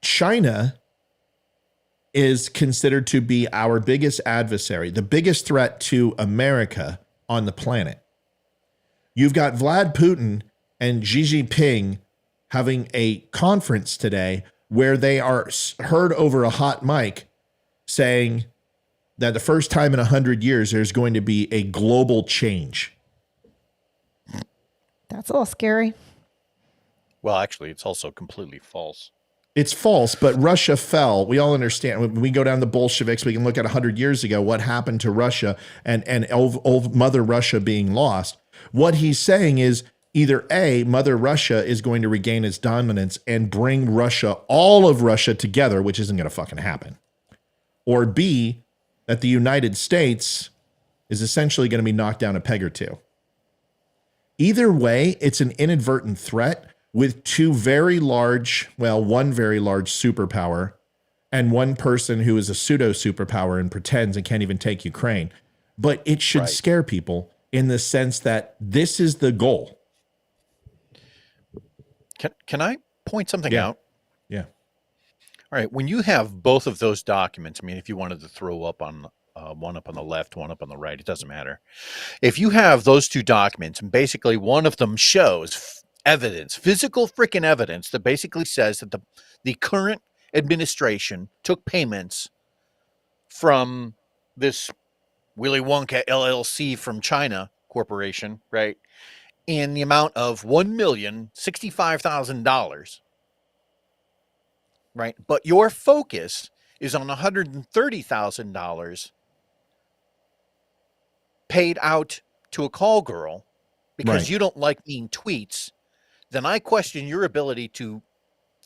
China is considered to be our biggest adversary, the biggest threat to America on the planet. You've got Vlad Putin and Xi Jinping having a conference today where they are heard over a hot mic saying that the first time in 100 years, there's going to be a global change. That's a little scary. Well, actually, it's also completely false. It's false, but Russia fell. We all understand. When we go down the Bolsheviks, we can look at 100 years ago, what happened to Russia and old Mother Russia being lost. What he's saying is either A, Mother Russia is going to regain its dominance and bring Russia, all of Russia together, which isn't going to fucking happen. Or B, that the United States is essentially going to be knocked down a peg or two. Either way, it's an inadvertent threat with two very large, well, one very large superpower and one person who is a pseudo superpower and pretends and can't even take Ukraine. But it should scare people in the sense that this is the goal. Can I point something out? Yeah. All right. When you have both of those documents, I mean, if you wanted to throw up on one up on the left, one up on the right, it doesn't matter. If you have those two documents and basically one of them shows evidence, physical freaking evidence that basically says that the current administration took payments from this Willy Wonka LLC from China Corporation, right, in the amount of $1,065,000, right? But your focus is on $130,000 paid out to a call girl because you don't like mean tweets. Then I question your ability to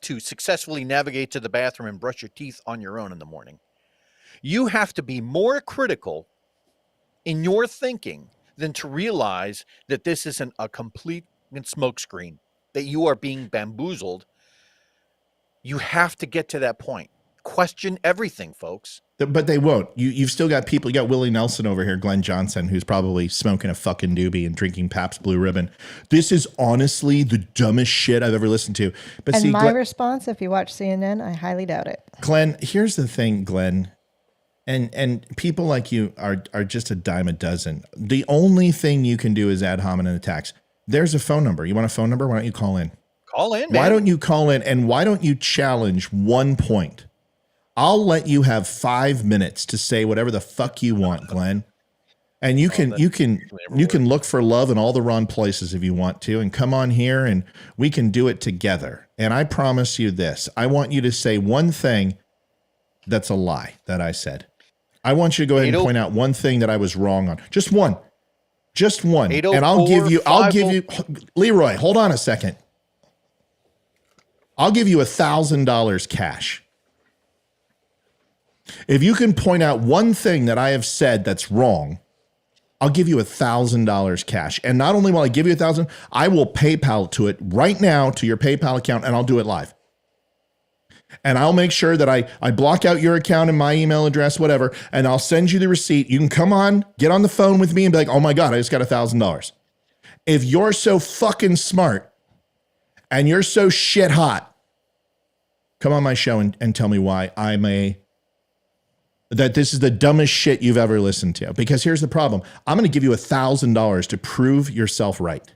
successfully navigate to the bathroom and brush your teeth on your own in the morning. You have to be more critical in your thinking than to realize that this isn't a complete smokescreen, that you are being bamboozled You have to get to that point. Question everything, folks. But they won't. You've still got people. You got Willie Nelson over here, Glenn Johnson, who's probably smoking a fucking doobie and drinking Pabst Blue Ribbon. This is honestly the dumbest shit I've ever listened to. But and see, my response, if you watch CNN, I highly doubt it. Glenn, here's the thing, Glenn. And people like you are just a dime a dozen. The only thing you can do is ad hominem attacks. There's a phone number. You want a phone number? Why don't you call in? Call in, man. Why don't you call in, and why don't you challenge one point? I'll let you have 5 minutes to say whatever the fuck you want, Glenn. And you can look for love in all the wrong places if you want to, and come on here and we can do it together. And I promise you this. I want you to say one thing that's a lie that I said. I want you to go ahead and point out one thing that I was wrong on. Just one. Just one. And I'll give you, Leroy, hold on a second. I'll give you $1,000 cash. If you can point out one thing that I have said that's wrong, I'll give you $1,000 cash. And not only will I give you $1,000, I will PayPal to it right now to your PayPal account, and I'll do it live. And I'll make sure that I block out your account and my email address, whatever, and I'll send you the receipt. You can come on, get on the phone with me and be like, oh my God, I just got $1,000. If you're so fucking smart and you're so shit hot, come on my show and tell me why that this is the dumbest shit you've ever listened to. Because here's the problem. I'm going to give you $1,000 to prove yourself right.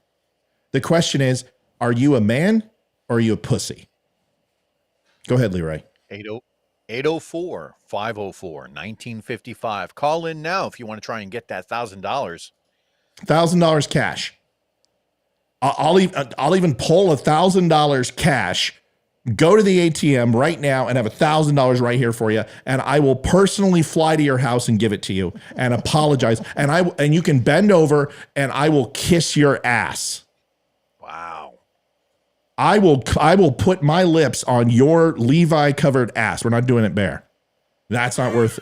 The question is, are you a man or are you a pussy? Go ahead, Leroy. 804-504-1955. Call in now if you want to try and get that $1,000. $1,000 cash. I'll even pull $1,000 cash. Go to the ATM right now and have $1,000 right here for you, and I will personally fly to your house and give it to you and apologize. And you can bend over and I will kiss your ass. Wow. I will put my lips on your Levi covered ass. We're not doing it bare. That's not worth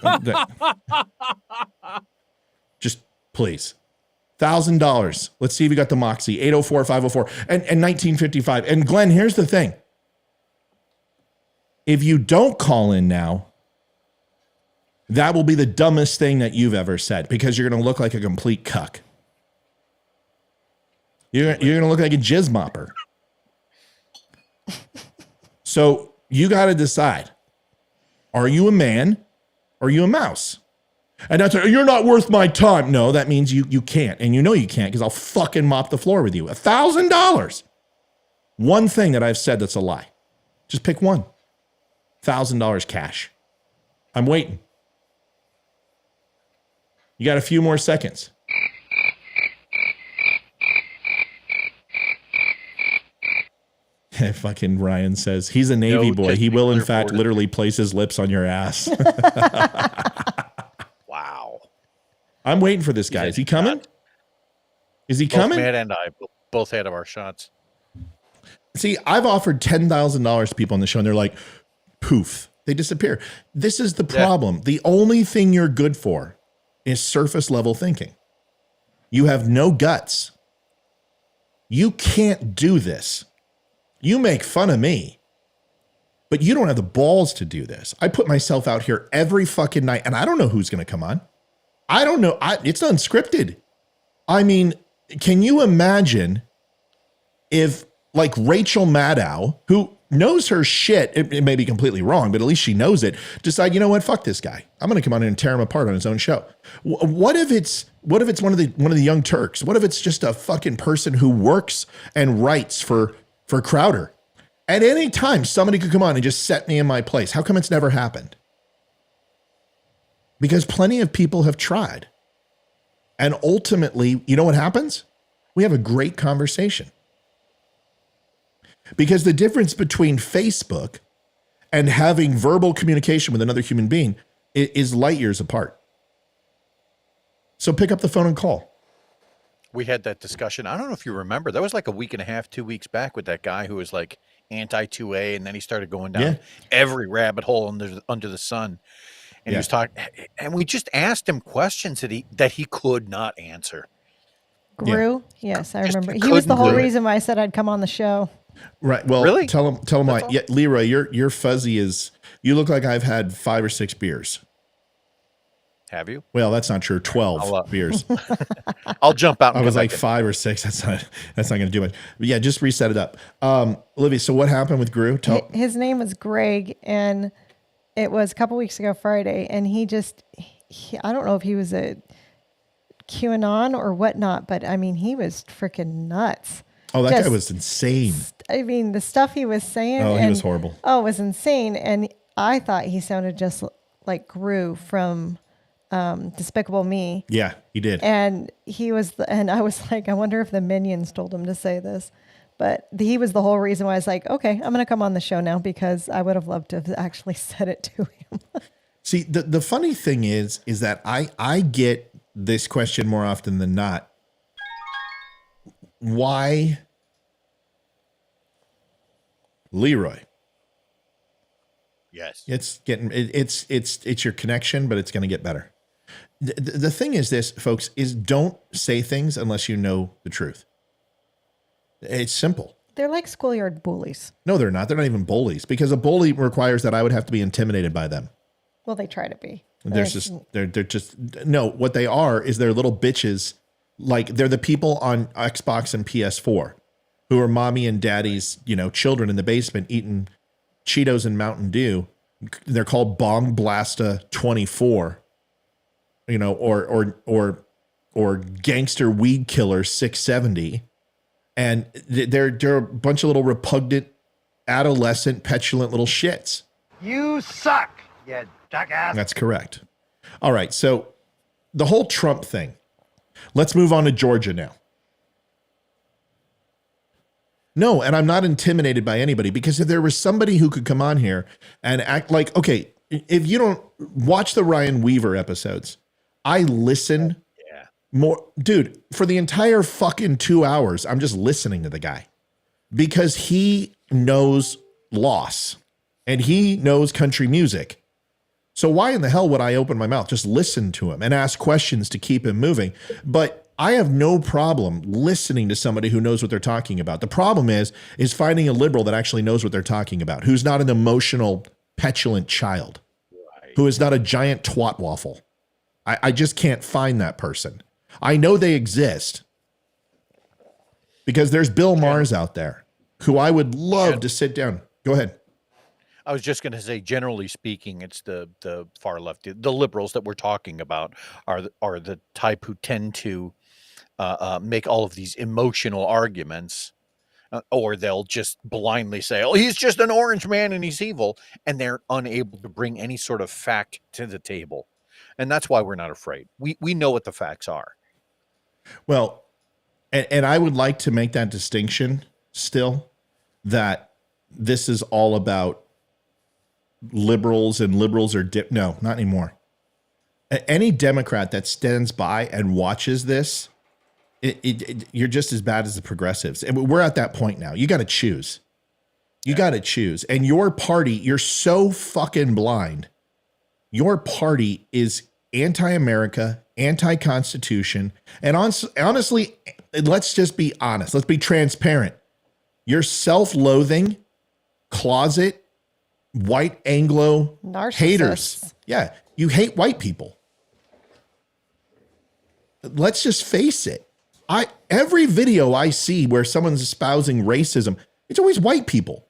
just please. $1,000. Let's see if you got the moxie. 804-504 and 1955. And Glenn, here's the thing. If you don't call in now, that will be the dumbest thing that you've ever said, because you're going to look like a complete cuck. You're going to look like a jizz mopper. So you got to decide. Are you a man or are you a mouse? And that's you're not worth my time. No, that means you can't. And you know you can't, because I'll fucking mop the floor with you. $1,000. One thing that I've said that's a lie. Just pick one. $1,000 cash. I'm waiting. You got a few more seconds. Fucking Ryan says he's a Navy boy. He will, in fact, literally place his lips on your ass. Wow. I'm waiting for this guy. Is he coming? Is he coming? Matt and I both had our shots. See, I've offered $10,000 to people on the show, and they're like, poof, they disappear. This is the problem. Yeah. The only thing you're good for is surface level thinking. You have no guts. You can't do this. You make fun of me, but you don't have the balls to do this. I put myself out here every fucking night, and I don't know who's going to come on. I don't know. It's unscripted. I mean, can you imagine if, like, Rachel Maddow, who knows her shit, it may be completely wrong, but at least she knows it, decide, you know what, fuck this guy. I'm going to come on and tear him apart on his own show. What if it's one of the Young Turks? What if it's just a fucking person who works and writes for Crowder? At any time, somebody could come on and just set me in my place. How come it's never happened? Because plenty of people have tried. And ultimately, you know what happens? We have a great conversation. Because the difference between Facebook and having verbal communication with another human being is light years apart. So pick up the phone and call. We had that discussion. I don't know if you remember. That was like a week and a half, 2 weeks back, with that guy who was like anti-2A, and then he started going down every rabbit hole under the sun. And he was talking, and we just asked him questions that he could not answer. Gru? Yes, I remember. He was the whole reason why I said I'd come on the show. Right. Well, really? Tell him why. Yeah, Leroy, your fuzzy is. You look like I've had 5 or 6 beers. Have you? Well, that's not true. 12 beers. I'll jump out. And I was like in. 5 or 6. That's not going to do much. But yeah, just reset it up. Olivia, so what happened with Gru? His name was Greg, and it was a couple weeks ago Friday, and he I don't know if he was a QAnon or whatnot, but I mean, he was freaking nuts. Oh, that guy was insane. I mean, the stuff he was saying. Oh, he was horrible. Oh, it was insane. And I thought he sounded just like Gru from Despicable Me. Yeah, he did. And and I was like, I wonder if the Minions told him to say this. But he was the whole reason why I was like, okay, I'm going to come on the show now, because I would have loved to have actually said it to him. See, the funny thing is that I get this question more often than not. Why, Leroy? Yes. It's getting it's your connection, but it's going to get better. The thing is this, folks, is don't say things unless you know the truth. It's simple. They're like schoolyard bullies. No, they're not. They're not even bullies, because a bully requires that I would have to be intimidated by them. Well, they try to be. They're just no, what they are is they're little bitches. Like, they're the people on Xbox and PS4 who are mommy and daddy's, children in the basement eating Cheetos and Mountain Dew. They're called Bong Blasta 24, or Gangster Weed Killer 670. And they're a bunch of little repugnant, adolescent, petulant little shits. You suck, you jackass. That's correct. All right. So the whole Trump thing. Let's move on to Georgia now. No, and I'm not intimidated by anybody, because if there was somebody who could come on here and act like, okay, if you don't watch the Ryan Weaver episodes, I listen more. Dude, for the entire fucking 2 hours, I'm just listening to the guy, because he knows loss and he knows country music. So why in the hell would I open my mouth? Just listen to him and ask questions to keep him moving. But I have no problem listening to somebody who knows what they're talking about. The problem is finding a liberal that actually knows what they're talking about, who's not an emotional, petulant child, who is not a giant twat waffle. I just can't find that person. I know they exist, because there's Bill Maher's out there who I would love to sit down. Go ahead. I was just going to say, generally speaking, it's the far left, the liberals that we're talking about are the type who tend to make all of these emotional arguments, or they'll just blindly say, "Oh, he's just an orange man and he's evil," and they're unable to bring any sort of fact to the table. And that's why we're not afraid. We know what the facts are. Well, and I would like to make that distinction still, that this is all about liberals, and liberals are no, not anymore. Any Democrat that stands by and watches this, you're just as bad as the progressives. And we're at that point now. You got to choose. You got to choose. And your party, you're so fucking blind. Your party is anti-America, anti-Constitution, and honestly, let's just be honest. Let's be transparent. You're self-loathing, closet, white Anglo haters. Yeah, you hate white people. Let's just face it. Every video I see where someone's espousing racism, it's always white people.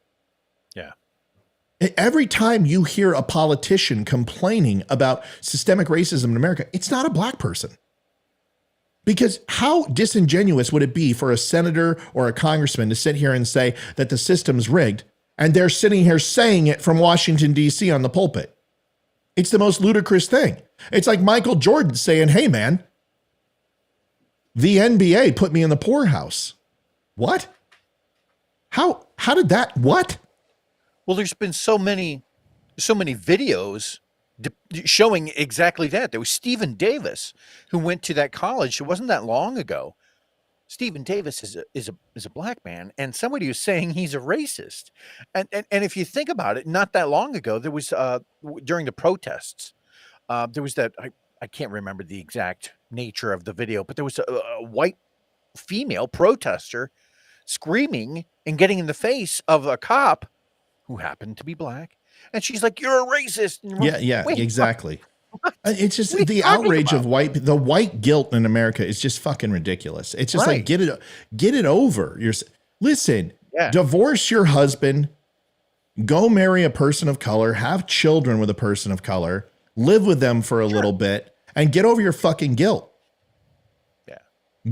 Yeah. Every time you hear a politician complaining about systemic racism in America, it's not a black person. Because how disingenuous would it be for a senator or a congressman to sit here and say that the system's rigged, and they're sitting here saying it from Washington, D.C. on the pulpit? It's the most ludicrous thing. It's like Michael Jordan saying, "Hey, man, the NBA put me in the poorhouse." What? How did that, what? Well, there's been so many videos showing exactly that. There was Stephen Davis, who went to that college. It wasn't that long ago. Stephen Davis is a black man, and somebody who's saying he's a racist. And if you think about it, not that long ago, there was during the protests, there was that, I can't remember the exact nature of the video, but there was a white female protester screaming and getting in the face of a cop who happened to be black. And she's like, "You're a racist." And Yeah, wait, exactly. It's just what are you the talking outrage about? of the white guilt in America is just fucking ridiculous. It's just like, Right. get it over. Listen, Yeah. divorce your husband, go marry a person of color, have children with a person of color, live with them for a little bit, and get over your fucking guilt. Yeah.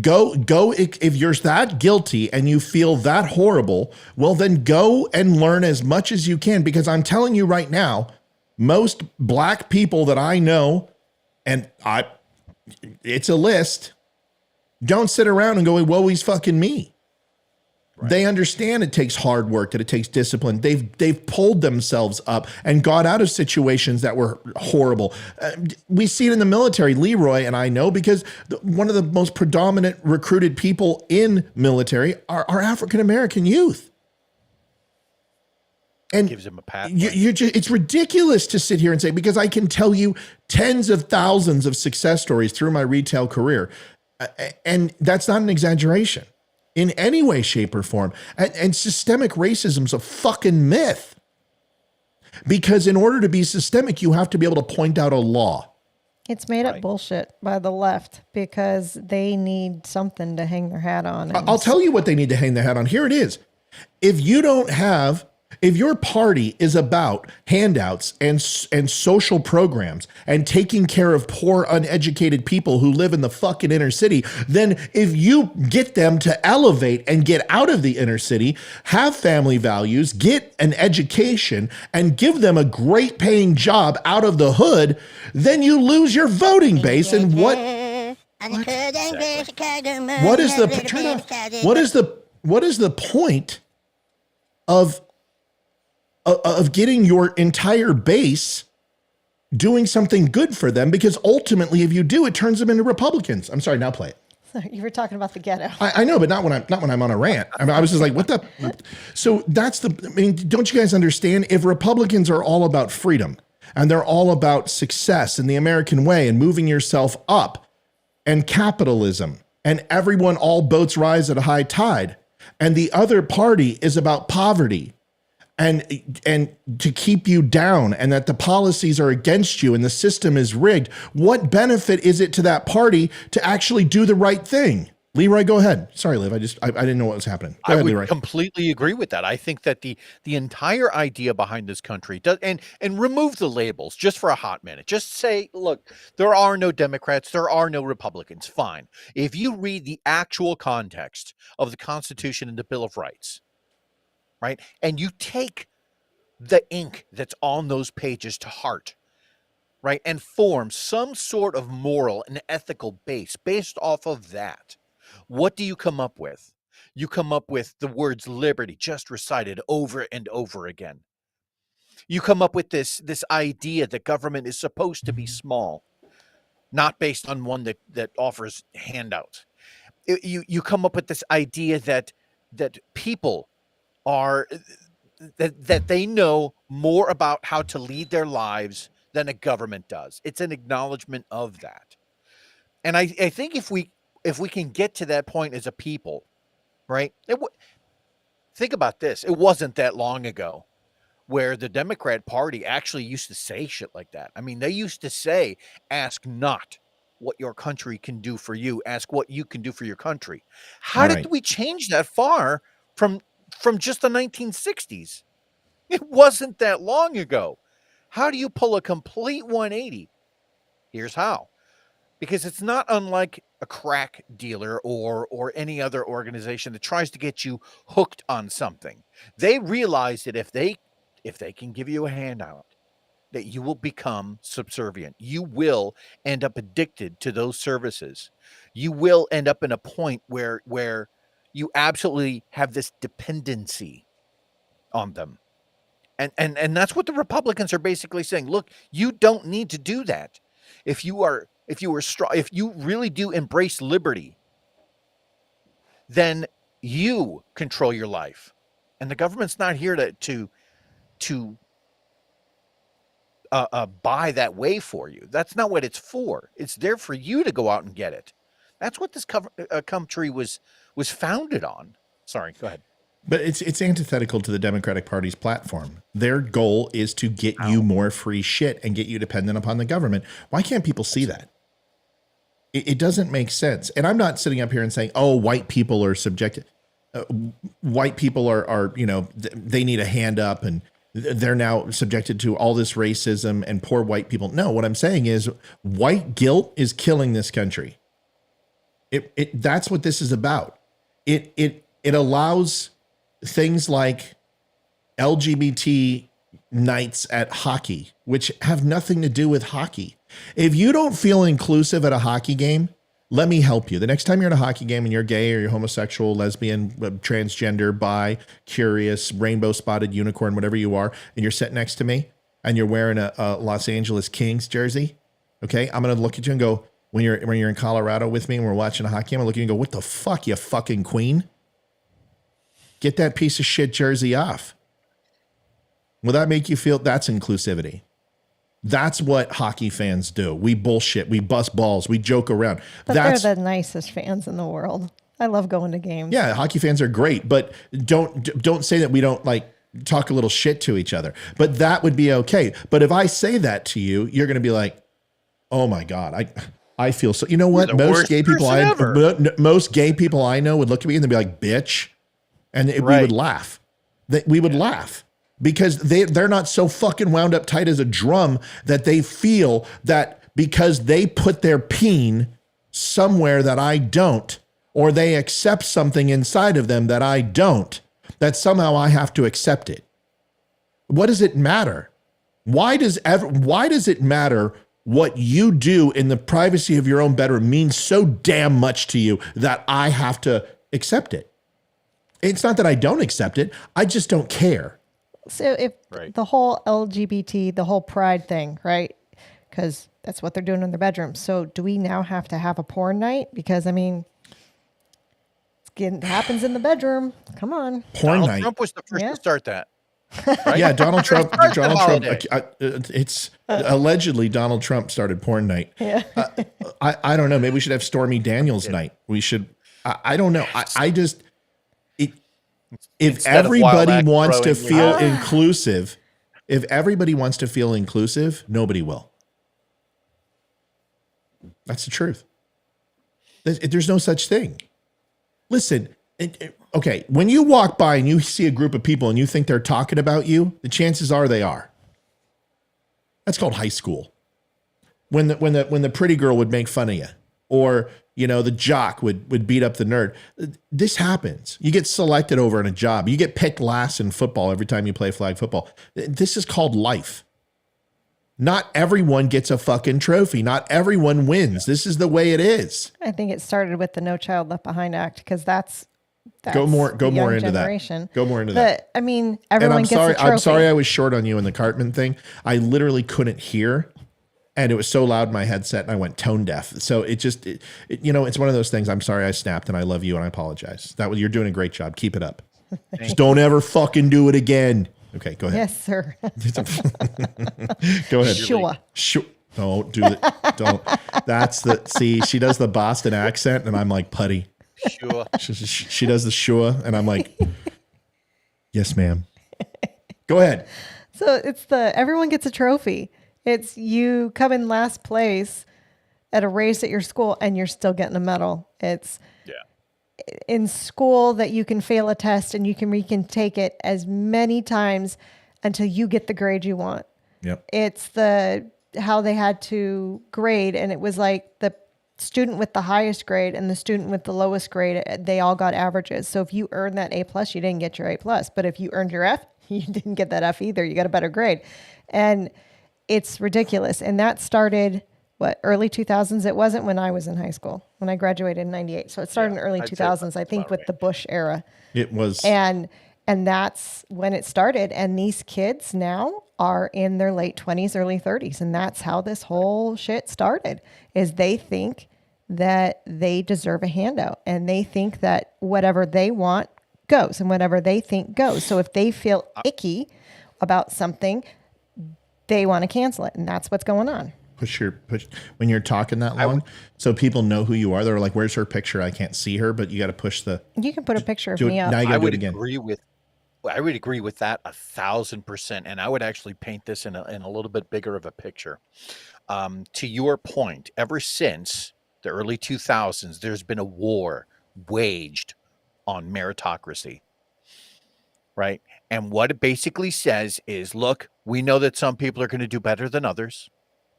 Go if you're that guilty and you feel that horrible, well then go and learn as much as you can, because I'm telling you right now, most black people that I know, and it's a list, don't sit around and go, "Whoa, he's fucking me." Right. They understand it takes hard work, that it takes discipline. They've pulled themselves up and got out of situations that were horrible. We see it in the military. Leroy and I know, because one of the most predominant recruited people in military are African-American youth. And gives him a pat. It's ridiculous to sit here and say, because I can tell you tens of thousands of success stories through my retail career. And that's not an exaggeration in any way, shape, or form. And systemic racism is a fucking myth. Because in order to be systemic, you have to be able to point out a law. It's made up bullshit by the left because they need something to hang their hat on. I'll tell you what they need to hang their hat on. Here it is. If your party is about handouts and social programs and taking care of poor, uneducated people who live in the fucking inner city, then if you get them to elevate and get out of the inner city, have family values, get an education, and give them a great paying job out of the hood, then you lose your voting base. And what is the point of getting your entire base doing something good for them? Because ultimately, if you do, it turns them into Republicans. I'm sorry, now play it. You were talking about the ghetto. I know, but not when I'm on a rant. I mean, I was just like, what the? So don't you guys understand? If Republicans are all about freedom and they're all about success in the American way and moving yourself up and capitalism and everyone, all boats rise at a high tide, and the other party is about poverty and to keep you down, and that the policies are against you and the system is rigged, what benefit is it to that party to actually do the right thing? Leroy, go ahead. Sorry, Liv. I didn't know what was happening. Go ahead, Leroy. Completely agree with that. I think that the entire idea behind this country does, and remove the labels just for a hot minute. Just say, look, there are no Democrats, there are no Republicans. Fine. If you read the actual context of the Constitution and the Bill of Rights, right, and you take the ink that's on those pages to heart, right, and form some sort of moral and ethical base based off of that, what do you come up with? You come up with the words liberty just recited over and over again. You come up with this idea that government is supposed to be small, not based on one that offers handouts. You come up with this idea that people are that they know more about how to lead their lives than a government does. It's an acknowledgement of that. And I think if we can get to that point as a people, right? Think about this. It wasn't that long ago where the Democrat Party actually used to say shit like that. I mean, they used to say, ask not what your country can do for you, ask what you can do for your country. How did we change that far from just the 1960s? It wasn't that long ago. How do you pull a complete 180? Here's how. Because it's not unlike a crack dealer or any other organization that tries to get you hooked on something. They realize that if they can give you a handout, that you will become subservient. You will end up addicted to those services. You will end up in a point where you absolutely have this dependency on them. And that's what the Republicans are basically saying. Look, you don't need to do that. If you really do embrace liberty, then you control your life. And the government's not here to buy that way for you. That's not what it's for. It's there for you to go out and get it. That's what this country was founded on. Sorry, go ahead. But it's antithetical to the Democratic Party's platform. Their goal is to get you more free shit and get you dependent upon the government. Why can't people see that? It doesn't make sense. And I'm not sitting up here and saying, oh, white people are subjected. White people are, they need a hand up and they're now subjected to all this racism and poor white people. No, what I'm saying is white guilt is killing this country. That's what this is about. It allows things like LGBT nights at hockey, which have nothing to do with hockey. If you don't feel inclusive at a hockey game, let me help you. The next time you're at a hockey game and you're gay or you're homosexual, lesbian, transgender, bi, curious, rainbow spotted unicorn, whatever you are, and you're sitting next to me and you're wearing a Los Angeles Kings jersey, okay, I'm going to look at you and go, when you're in Colorado with me and we're watching a hockey game, I'm looking and go, what the fuck, you fucking queen? Get that piece of shit jersey off. Will that make you feel that's inclusivity? That's what hockey fans do. We bullshit. We bust balls. We joke around. But they're the nicest fans in the world. I love going to games. Yeah, hockey fans are great, but don't say that we don't like talk a little shit to each other. But that would be okay. But if I say that to you, you're going to be like, "Oh my God, I feel so." You know what? Most gay people I know would look at me and they'd be like, "Bitch," and we would laugh. We would laugh. Because they're not so fucking wound up tight as a drum that they feel that because they put their peen somewhere that I don't, or they accept something inside of them that I don't, that somehow I have to accept it. What does it matter? Why does it matter what you do in the privacy of your own bedroom means so damn much to you that I have to accept it? It's not that I don't accept it. I just don't care. So if the whole LGBT, the whole pride thing, right? Because that's what they're doing in their bedrooms. So do we now have to have a porn night? Because, I mean, it happens in the bedroom. Come on. Porn Donald night. Trump was the first to start that. Right? Yeah, Donald Trump. It's allegedly Donald Trump started porn night. Yeah. I don't know. Maybe we should have Stormy Daniels night. We should. I don't know. I just. If everybody wants to feel inclusive, nobody will. That's the truth. There's no such thing. Listen, okay, when you walk by and you see a group of people and you think they're talking about you, the chances are they are. That's called high school. When the pretty girl would make fun of you, or the jock would beat up the nerd. This happens. You get selected over in a job. You get picked last in football every time you play flag football. This is called life. Not everyone gets a fucking trophy. Not everyone wins. This is the way it is. I think it started with the No Child Left Behind Act, because that's go more into generation. That. Go more into that. But I mean, everyone gets a trophy. I'm sorry I was short on you in the Cartman thing. I literally couldn't hear. And it was so loud in my headset, and I went tone deaf. So it's one of those things. I'm sorry I snapped, and I love you, and I apologize. You're doing a great job. Keep it up. Just don't ever fucking do it again. Okay, go ahead. Yes, sir. Go ahead. Sure. Don't do it. Don't. She does the Boston accent, and I'm like, putty. Sure. She does the sure, and I'm like, yes, ma'am. Go ahead. So it's everyone gets a trophy. It's you come in last place at a race at your school and you're still getting a medal. It's in school that you can fail a test and you can take it as many times until you get the grade you want. Yep. It's how they had to grade, and it was like the student with the highest grade and the student with the lowest grade, they all got averages. So if you earned that A+, you didn't get your A+. But if you earned your F, you didn't get that F either. You got a better grade. And it's ridiculous. And that started, early 2000s? It wasn't when I was in high school, when I graduated in 98. So it started in early 2000s, I think, with the Bush era. It was. And that's when it started. And these kids now are in their late 20s, early 30s. And that's how this whole shit started, is they think that they deserve a handout. And they think that whatever they want goes, and whatever they think goes. So if they feel icky about something, they want to cancel it, and that's what's going on. push when you're talking that long, so people know who you are. They're like, "Where's her picture? I can't see her." But you got to push the. You can put a picture of me up. Now you got to do it again. I would agree with that 1,000%, and I would actually paint this in a little bit bigger of a picture. To your point, ever since the early 2000s, there's been a war waged on meritocracy, right? And what it basically says is, look, we know that some people are going to do better than others,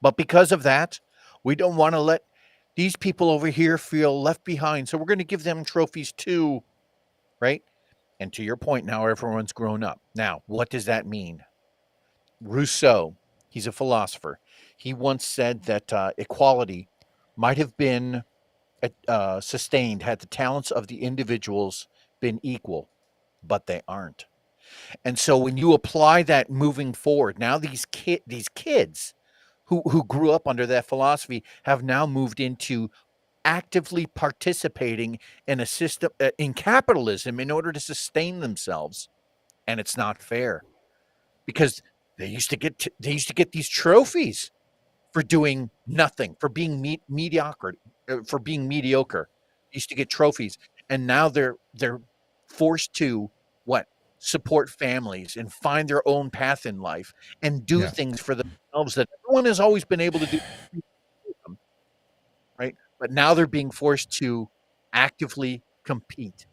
but because of that, we don't want to let these people over here feel left behind. So we're going to give them trophies too, right? And to your point, now everyone's grown up. Now, what does that mean? Rousseau, he's a philosopher. He once said that equality might have been sustained had the talents of the individuals been equal, but they aren't. And so when you apply that moving forward, now these kids who grew up under that philosophy have now moved into actively participating in a system in capitalism in order to sustain themselves, and it's not fair because they used to get these trophies for doing nothing, for being mediocre. They used to get trophies, and now they're forced to support families and find their own path in life and do things for themselves that everyone has always been able to do, right? But now they're being forced to actively compete,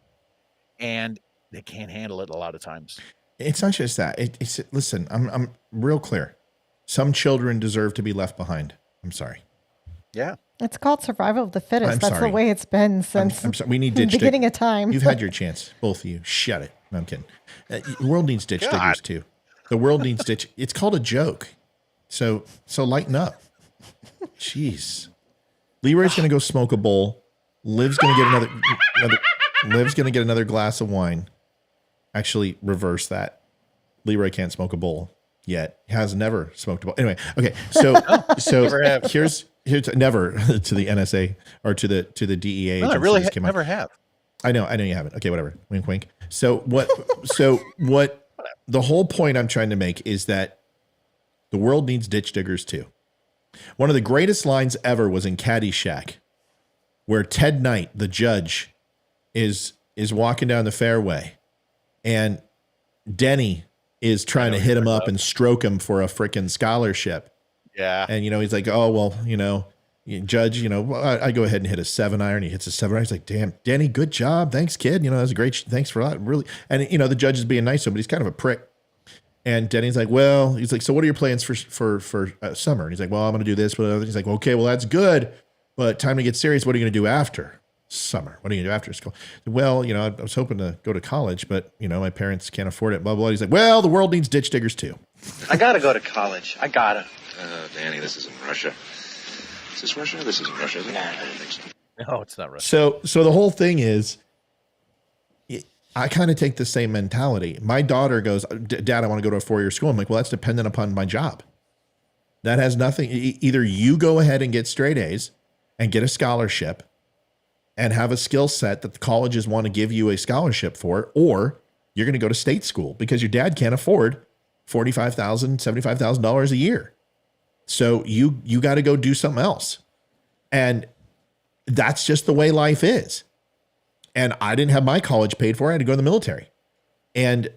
and they can't handle it a lot of times. It's not just that. Listen, I'm real clear. Some children deserve to be left behind. I'm sorry. Yeah. It's called survival of the fittest. I'm That's sorry. the way it's been since I'm sorry. We need ditch the beginning of time. You've had your chance, both of you. Shut it. No, I'm kidding. The world needs ditch diggers too. The world needs ditch. It's called a joke. So lighten up. Jeez. Leroy's going to go smoke a bowl. Liv's going to get Liv's going to get another glass of wine. Actually, reverse that. Leroy can't smoke a bowl yet. He has never smoked a bowl. Anyway, okay. So here's never to the NSA or to the DEA. No, I really never have. I know you haven't. Okay, whatever. Wink, wink. So what the whole point I'm trying to make is that the world needs ditch diggers too. One of the greatest lines ever was in Caddyshack, where Ted Knight, the judge, is walking down the fairway, and Denny is trying to hit him up and stroke him for a freaking scholarship. Yeah. And, he's like, oh, well, Judge, I go ahead and hit a 7-iron. He hits a 7-iron. He's like, damn, Denny, good job. Thanks, kid. That was a great, thanks for that. Really. And, the judge is being nice to him, but he's kind of a prick. And Denny's like, well, he's like, so what are your plans for summer? And he's like, well, I'm going to do this. But he's like, well, okay, well, that's good. But time to get serious. What are you going to do after summer? What are you going to do after school? Well, I was hoping to go to college, but, my parents can't afford it, blah, blah, blah. He's like, well, the world needs ditch diggers too. I got to go to college. I got to. Danny, this isn't Russia. Is this Russia? This isn't Russia, is it? Nah, I don't think so. No, it's not Russia. So the whole thing is, I kind of take the same mentality. My daughter goes, Dad, I want to go to a 4-year school. I'm like, well, that's dependent upon my job. That has nothing. Either you go ahead and get straight A's and get a scholarship and have a skill set that the colleges want to give you a scholarship for, or you're going to go to state school because your dad can't afford $45,000, $75,000 a year. So you got to go do something else. And that's just the way life is. And I didn't have my college paid for. I had to go to the military. And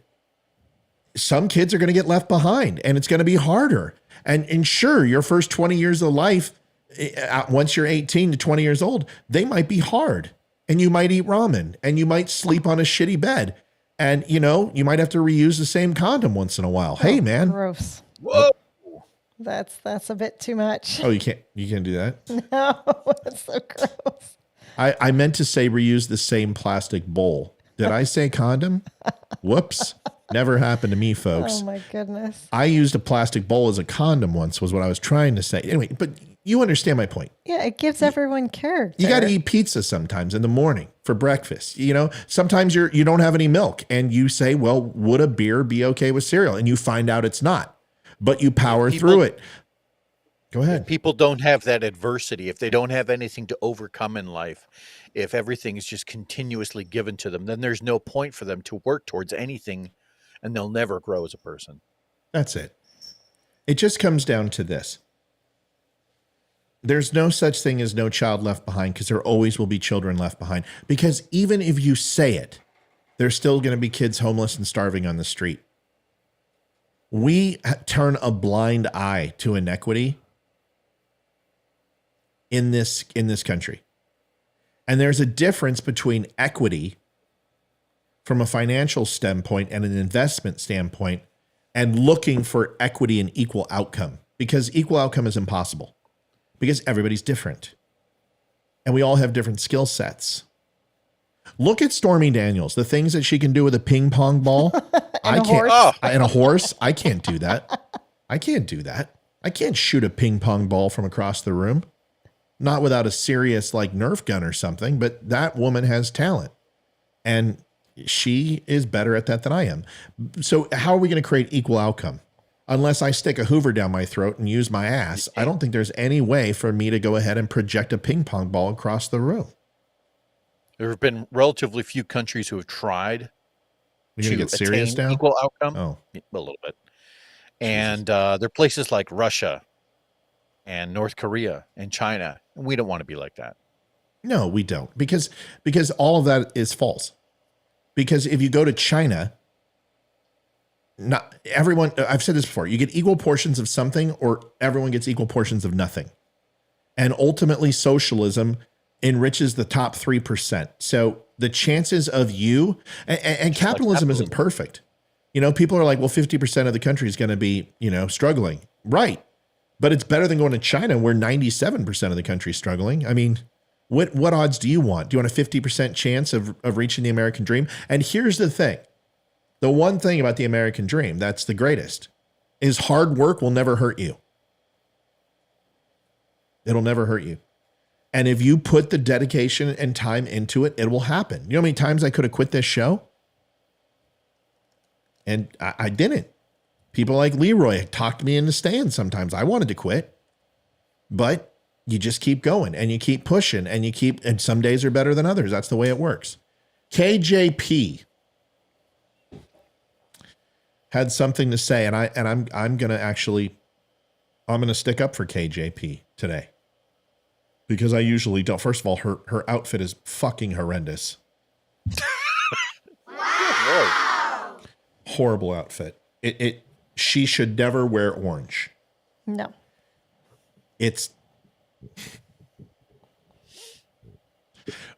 some kids are going to get left behind, and it's going to be harder. And sure, your first 20 years of life, once you're 18 to 20 years old, they might be hard. And you might eat ramen, and you might sleep on a shitty bed. And, you might have to reuse the same condom once in a while. Hey, man. Gross. Whoa. That's a bit too much. Oh, you can't do that? No, that's so gross. I meant to say reuse the same plastic bowl. Did I say condom? Whoops. Never happened to me, folks. Oh my goodness. I used a plastic bowl as a condom once, was what I was trying to say. Anyway, but you understand my point. Yeah, it gives everyone character. You got to eat pizza sometimes in the morning for breakfast. Sometimes you don't have any milk, and you say, well, would a beer be okay with cereal? And you find out it's not. But you power through it. Go ahead. If people don't have that adversity, if they don't have anything to overcome in life, if everything is just continuously given to them, then there's no point for them to work towards anything, and they'll never grow as a person. That's it. It just comes down to this. There's no such thing as no child left behind, because there always will be children left behind. Because even if you say it, there's still going to be kids homeless and starving on the street. We turn a blind eye to inequity in this country. And there's a difference between equity from a financial standpoint and an investment standpoint, and looking for equity and equal outcome, because equal outcome is impossible, because everybody's different and we all have different skill sets. Look at Stormy Daniels, the things that she can do with a ping pong ball. And a horse. And a horse. I can't do that. I can't shoot a ping pong ball from across the room. Not without a serious like Nerf gun or something, but that woman has talent. And she is better at that than I am. So how are we going to create equal outcome? Unless I stick a Hoover down my throat and use my ass, I don't think there's any way for me to go ahead and project a ping pong ball across the room. There have been relatively few countries who have tried to get serious attain now? equal outcome. Oh, a little bit. And there are places like Russia and North Korea and China. And we don't want to be like that. No, we don't. Because all of that is false. Because if you go to China, not everyone, I've said this before, you get equal portions of something or everyone gets equal portions of nothing. And ultimately socialism enriches the top 3%. So the chances of you, and capitalism isn't perfect. You know, people are like, well, 50% of the country is going to be, struggling. Right. But it's better than going to China where 97% of the country is struggling. I mean, what odds do you want? Do you want a 50% chance of reaching the American dream? And here's the thing. The one thing about the American dream that's the greatest is hard work will never hurt you. It'll never hurt you. And if you put the dedication and time into it, it will happen. You know how many times I could have quit this show? And I didn't. People like Leroy talked me into staying sometimes. I wanted to quit. But you just keep going and you keep pushing and some days are better than others. That's the way it works. KJP had something to say, and I'm going to stick up for KJP today. Because I usually don't. First of all, her outfit is fucking horrendous. Wow. Horrible outfit. She should never wear orange. No. I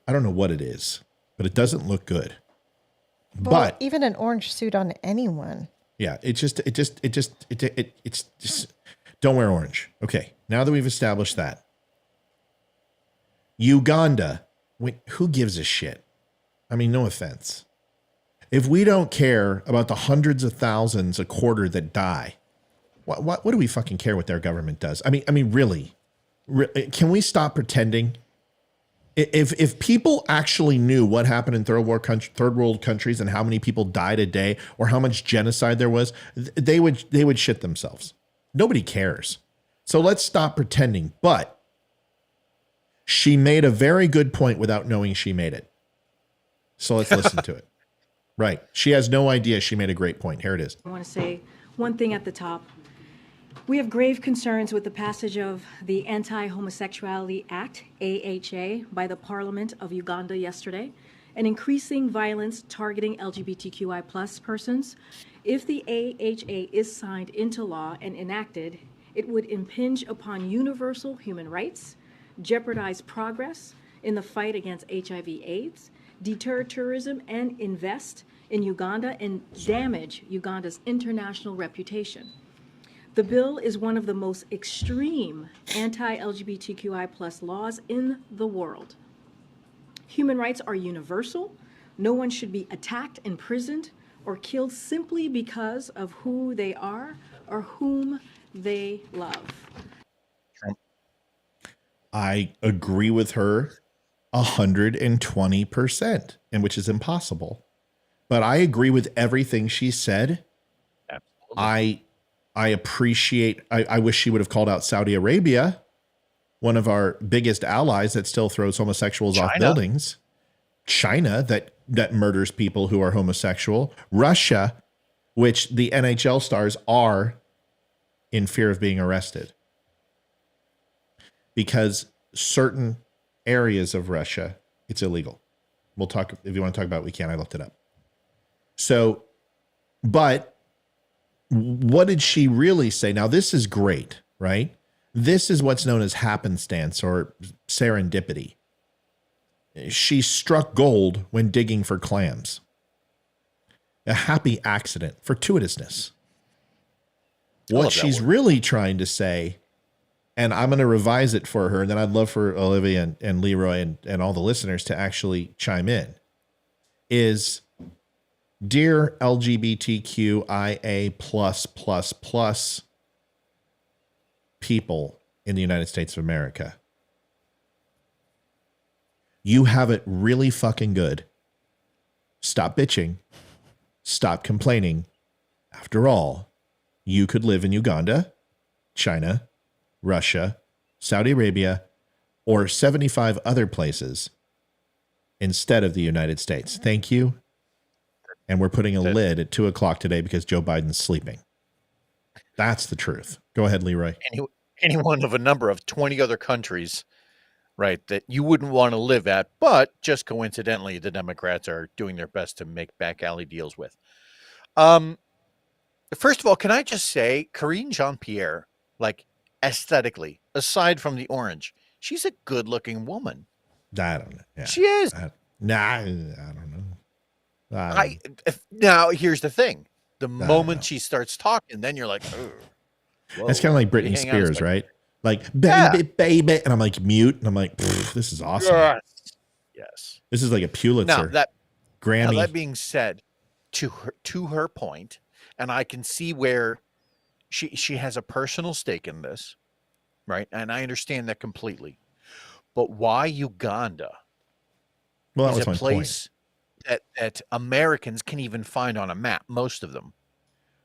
don't know what it is, but it doesn't look good. Well, but even an orange suit on anyone. Yeah, it's just don't wear orange. Okay. Now that we've established that. Uganda, who gives a shit? I mean, no offense. If we don't care about the hundreds of thousands a quarter that die, what do we fucking care what their government does? I mean, really, can we stop pretending? If people actually knew what happened in third world countries and how many people died a day or how much genocide there was, they would shit themselves. Nobody cares. So let's stop pretending. But she made a very good point without knowing she made it. So let's listen to it. Right. She has no idea she made a great point. Here it is. I want to say one thing at the top. We have grave concerns with the passage of the Anti-Homosexuality Act, AHA, by the Parliament of Uganda yesterday, and increasing violence targeting LGBTQI+ persons. If the AHA is signed into law and enacted, it would impinge upon universal human rights, jeopardize progress in the fight against HIV/AIDS, deter tourism, and invest in Uganda and damage Uganda's international reputation. The bill is one of the most extreme anti-LGBTQI+ laws in the world. Human rights are universal. No one should be attacked, imprisoned, or killed simply because of who they are or whom they love. I agree with her 120%, and which is impossible. But I agree with everything she said. Absolutely. I appreciate, I wish she would have called out Saudi Arabia, one of our biggest allies that still throws homosexuals off buildings. China, that murders people who are homosexual. Russia, which the NHL stars are in fear of being arrested. because certain areas of Russia, it's illegal. We'll talk, if you want to talk about it, we can. I looked it up. So, but what did she really say? Now, this is great, right? This is what's known as happenstance or serendipity. She struck gold when digging for clams. A happy accident, fortuitousness. What she's really trying to say, and I'm going to revise it for her, and then I'd love for Olivia and Leroy and all the listeners to actually chime in, is, dear LGBTQIA+++ people in the United States of America, you have it really fucking good. Stop bitching. Stop complaining. After all, you could live in Uganda, China, Russia, Saudi Arabia, or 75 other places instead of the United States. Thank you. And we're putting a lid at 2:00 today because Joe Biden's sleeping. That's the truth. Go ahead, Leroy. Any one of a number of 20 other countries, right, that you wouldn't want to live at, but just coincidentally, the Democrats are doing their best to make back alley deals with. First of all, can I just say, Karine Jean-Pierre, like aesthetically, aside from the orange, she's a good-looking woman. I don't know. Yeah. She is. I don't know. Now, here's the thing. The moment she starts talking, then you're like, oh. It's kind of like Britney Spears, right? Like, baby, baby. And I'm like, mute. And I'm like, this is awesome. Yes. This is like a Pulitzer. Grammy. Now, that being said, to her point, and I can see where she has a personal stake in this, right? And I understand that completely. But why Uganda? Well, that was is a my place point. that Americans can even find on a map, most of them.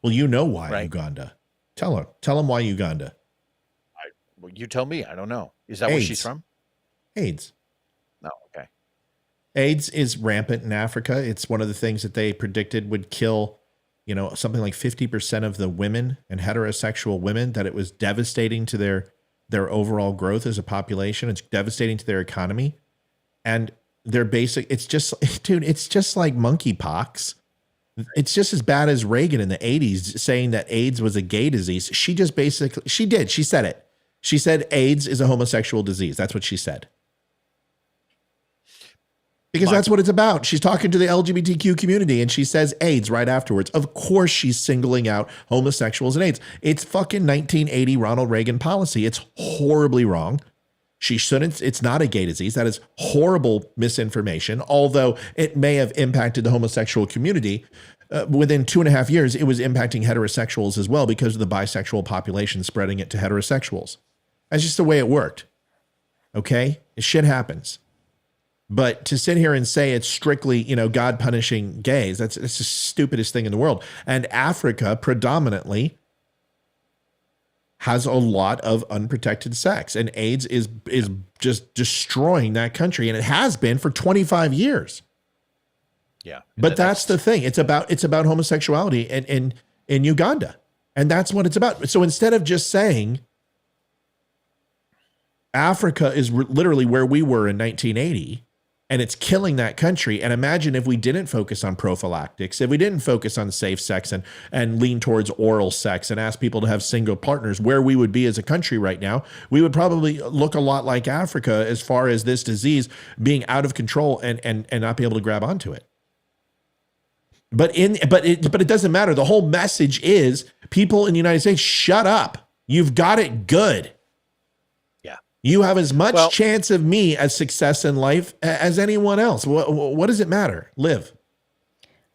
Well, you know why right? Uganda. Tell them why Uganda. Well, you tell me. I don't know. Is that where she's from? AIDS. No, okay. AIDS is rampant in Africa. It's one of the things that they predicted would kill, something like 50% of the women and heterosexual women, that it was devastating to their overall growth as a population. It's devastating to their economy. And their basic, it's just like monkeypox. It's just as bad as Reagan in the 80s saying that AIDS was a gay disease. She said it. She said AIDS is a homosexual disease. That's what she said. Because that's what it's about. She's talking to the LGBTQ community and she says AIDS right afterwards. Of course she's singling out homosexuals and AIDS. It's fucking 1980 Ronald Reagan policy. It's horribly wrong. She shouldn't. It's not a gay disease. That is horrible misinformation. Although it may have impacted the homosexual community, within 2.5 years, it was impacting heterosexuals as well because of the bisexual population spreading it to heterosexuals. That's just the way it worked. Okay? Shit happens. But to sit here and say it's strictly, God punishing gays, that's the stupidest thing in the world. And Africa predominantly has a lot of unprotected sex, and AIDS is just destroying that country, and it has been for 25 years. Yeah, but that's the thing. It's about homosexuality in Uganda, and that's what it's about. So instead of just saying Africa is literally where we were in 1980, and it's killing that country. And imagine if we didn't focus on prophylactics, if we didn't focus on safe sex and lean towards oral sex and ask people to have single partners, where we would be as a country right now. We would probably look a lot like Africa as far as this disease being out of control and not be able to grab onto it. But it doesn't matter. The whole message is people in the United States, shut up. You've got it good. You have as much chance of me as success in life as anyone else. What does it matter? Live.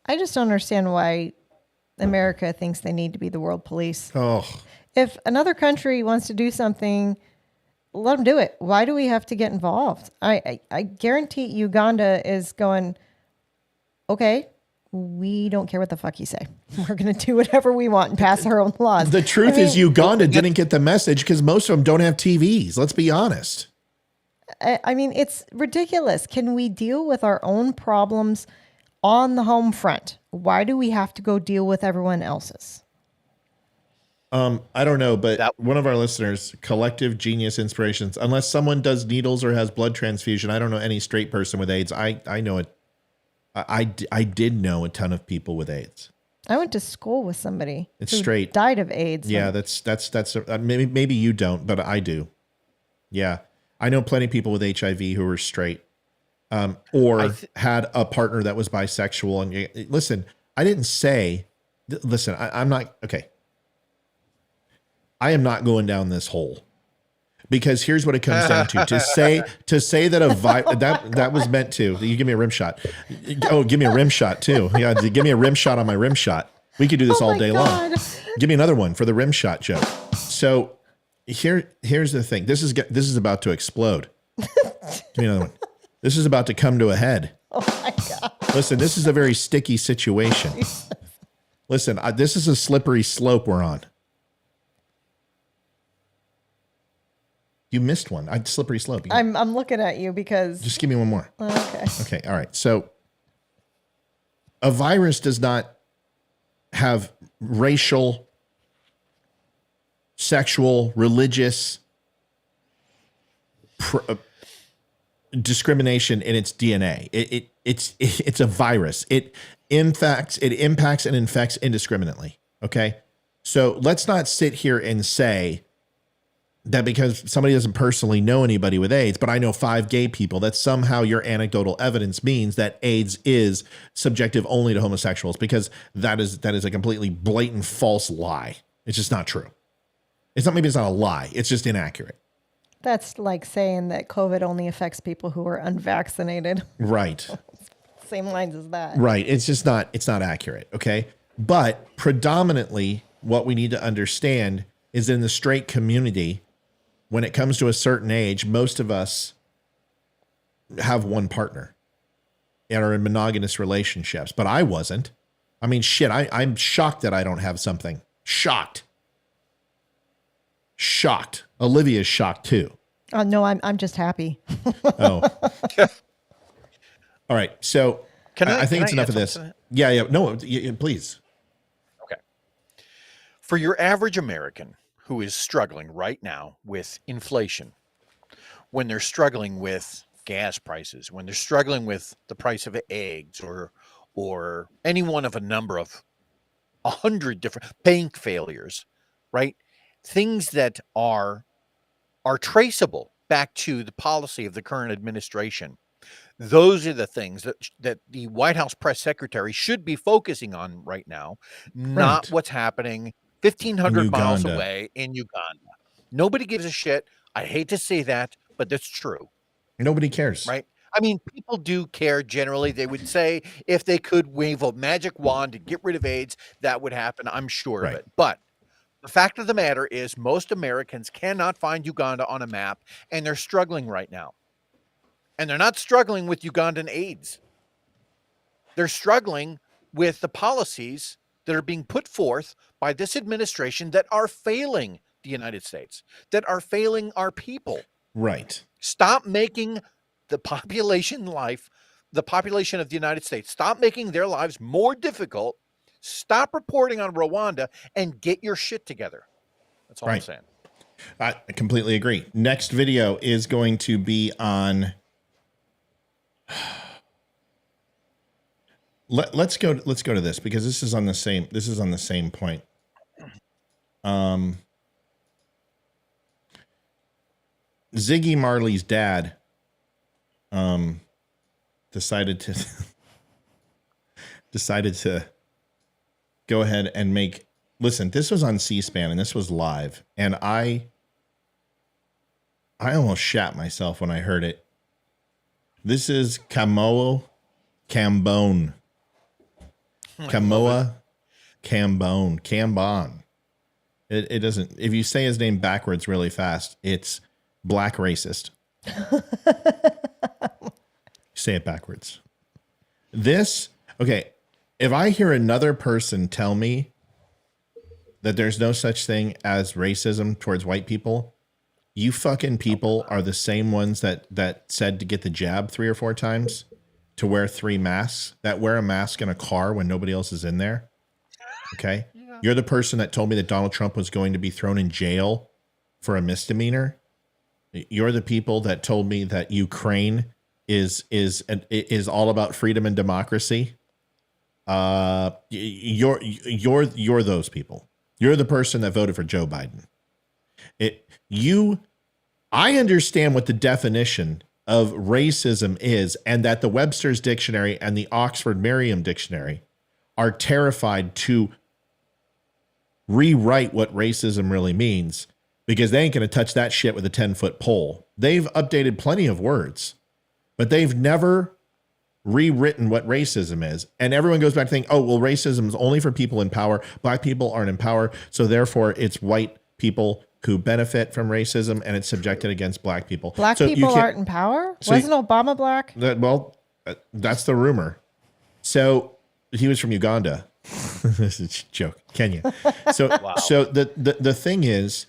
I just don't understand why America thinks they need to be the world police. Oh. If another country wants to do something, let them do it. Why do we have to get involved? I guarantee Uganda is going, okay, we don't care what the fuck you say. We're going to do whatever we want and pass our own laws. The truth is Uganda didn't get the message because most of them don't have TVs. Let's be honest. I mean, it's ridiculous. Can we deal with our own problems on the home front? Why do we have to go deal with everyone else's? I don't know, but one of our listeners, Collective Genius Inspirations, unless someone does needles or has blood transfusion, I don't know any straight person with AIDS. I know it. I did know a ton of people with AIDS. I went to school with somebody It's who straight. died of AIDS. Yeah, that's maybe you don't, but I do. Yeah, I know plenty of people with HIV who were straight, or had a partner that was bisexual. And listen, I didn't say. Listen, I'm not okay. I am not going down this hole, because here's what it comes down to. To say that that was meant to. You give me a rim shot. Oh, give me a rim shot too. Yeah, give me a rim shot on my rim shot. We could do this all day long. Give me another one for the rim shot joke. So here's the thing. This is about to explode. Give me another one. This is about to come to a head. Oh my God. Listen, this is a very sticky situation. Listen, this is a slippery slope we're on. You missed one. Slippery slope. I'm looking at you because. Just give me one more. Okay. Okay. All right. So a virus does not have racial, sexual, religious discrimination in its DNA. It's a virus. It impacts and infects indiscriminately. Okay. So let's not sit here and say that because somebody doesn't personally know anybody with AIDS, but I know 5 gay people, that somehow your anecdotal evidence means that AIDS is subjective only to homosexuals, because that is a completely blatant false lie. It's just not true. Maybe it's not a lie. It's just inaccurate. That's like saying that COVID only affects people who are unvaccinated. Right. Same lines as that. Right. It's not accurate. Okay. But predominantly what we need to understand is in the straight community, when it comes to a certain age, most of us have one partner and are in monogamous relationships, but I wasn't. I mean, shit, I'm shocked that I don't have something. Shocked. Olivia's shocked too. Oh no, I'm just happy. Oh. All right. So I think it's enough of this. Yeah. No, please. Okay. For your average American who is struggling right now with inflation, when they're struggling with gas prices, when they're struggling with the price of eggs, or any one of a number of 100 different bank failures, right? Things that are traceable back to the policy of the current administration. Those are the things that the White House press secretary should be focusing on right now, not what's happening 1,500 miles away in Uganda. Nobody gives a shit. I hate to say that, but that's true. Nobody cares. Right? I mean, people do care generally. They would say if they could wave a magic wand to get rid of AIDS, that would happen. I'm sure of it. But the fact of the matter is most Americans cannot find Uganda on a map, and they're struggling right now. And they're not struggling with Ugandan AIDS. They're struggling with the policies that are being put forth by this administration that are failing the United States, that are failing our people. Right. Stop making the population of the United States, stop making their lives more difficult. Stop reporting on Rwanda and get your shit together. That's all I'm saying. I completely agree. Next video is going to be on. Let's go to this, because this is on the same point. Ziggy Marley's dad decided to go ahead and make, listen, this was on C-SPAN and this was live, and I almost shat myself when I heard it. This is Kamoa Cambone. Cambone. It doesn't, if you say his name backwards really fast, it's black racist. Say it backwards. Okay, if I hear another person tell me that there's no such thing as racism towards white people, you fucking people are the same ones that said to get the jab 3 or 4 times, to wear 3 masks, that wear a mask in a car when nobody else is in there. Okay? Yeah. You're the person that told me that Donald Trump was going to be thrown in jail for a misdemeanor. You're the people that told me that Ukraine is all about freedom and democracy. You're those people. You're the person that voted for Joe Biden. I understand what the definition of racism is, and that the Webster's Dictionary and the Oxford Merriam Dictionary are terrified to rewrite what racism really means, because they ain't going to touch that shit with a 10-foot pole. They've updated plenty of words, but they've never rewritten what racism is. And everyone goes back to think, oh, well, racism is only for people in power. Black people aren't in power. So therefore it's white people who benefit from racism, and it's subjected against black people. Black people aren't in power? Wasn't Obama black? That's the rumor. So he was from Uganda. This is a joke. Kenya. So, wow. So the thing is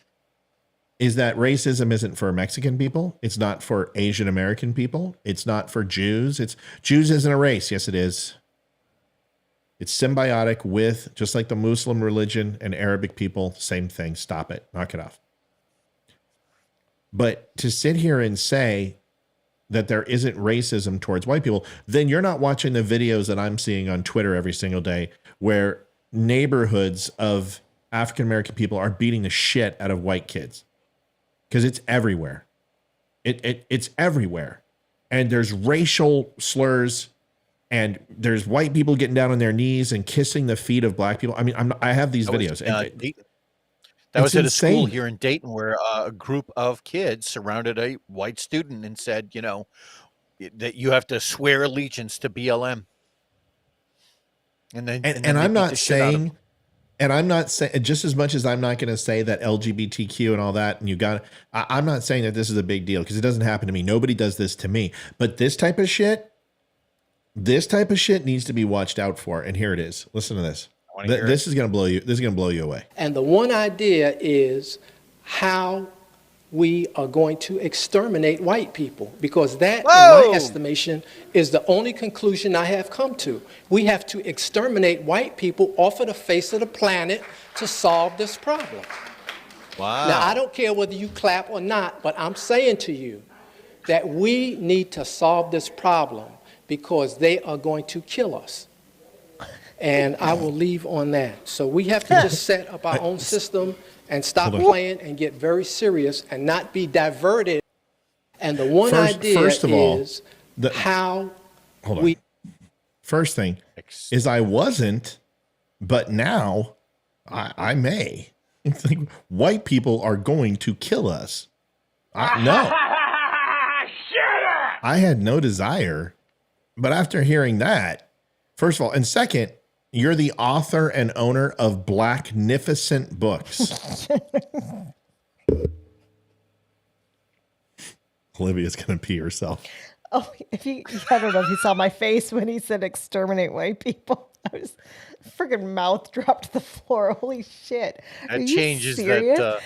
that racism isn't for Mexican people. It's not for Asian American people. It's not for Jews. Jews isn't a race. Yes, it is. It's symbiotic with, just like the Muslim religion and Arabic people, same thing. Stop it. Knock it off. But to sit here and say that there isn't racism towards white people, then you're not watching the videos that I'm seeing on Twitter every single day where neighborhoods of African-American people are beating the shit out of white kids. Because it's everywhere. It's everywhere. And there's racial slurs, and there's white people getting down on their knees and kissing the feet of black people. I mean, I have these videos. That was at a school here in Dayton where a group of kids surrounded a white student and said, you know, that you have to swear allegiance to BLM. And I'm not saying, just as much as I'm not going to say that LGBTQ and all that, and I'm not saying that this is a big deal, because it doesn't happen to me. Nobody does this to me. But this type of shit needs to be watched out for. And here it is. Listen to this. This is going to blow you. This is going to blow you away. And the one idea is how we are going to exterminate white people, because that, in my estimation, is the only conclusion I have come to. We have to exterminate white people off of the face of the planet to solve this problem. Wow. Now, I don't care whether you clap or not, but I'm saying to you that we need to solve this problem, because they are going to kill us. And I will leave on that. So we have to just set up our own system and stop playing and get very serious and not be diverted. And the one idea is how we... First thing is I wasn't, but now I may. It's like white people are going to kill us. No. I had no desire. But after hearing that, first of all, and second, you're the author and owner of Blacknificent Books. Olivia's going to pee herself. Oh, I don't know if you saw my face when he said exterminate white people. I was freaking mouth dropped to the floor. Holy shit. That changes that.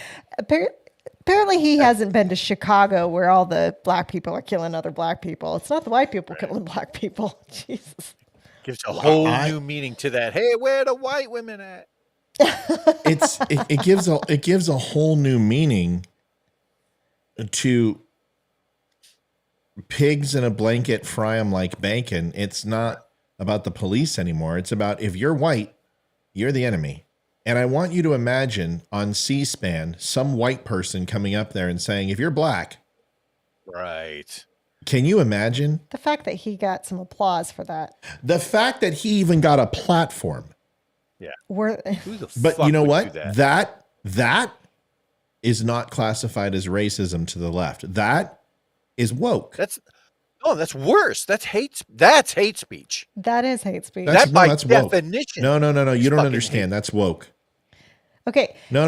Apparently he hasn't been to Chicago, where all the black people are killing other black people. It's not the white people killing black people. Jesus. Gives a whole new meaning to that. Hey, where the white women at? It gives a whole new meaning to pigs in a blanket, fry them like bacon. It's not about the police anymore. It's about, if you're white, you're the enemy. And I want you to imagine on C-SPAN some white person coming up there and saying, if you're black, right. Can you imagine? The fact that he got some applause for that. The fact that he even got a platform. Yeah. But you know what? That is not classified as racism to the left. That is woke. That's worse. That's hate. That's hate speech. That is hate speech. That's definition. No. You don't understand. That's woke. Okay. No.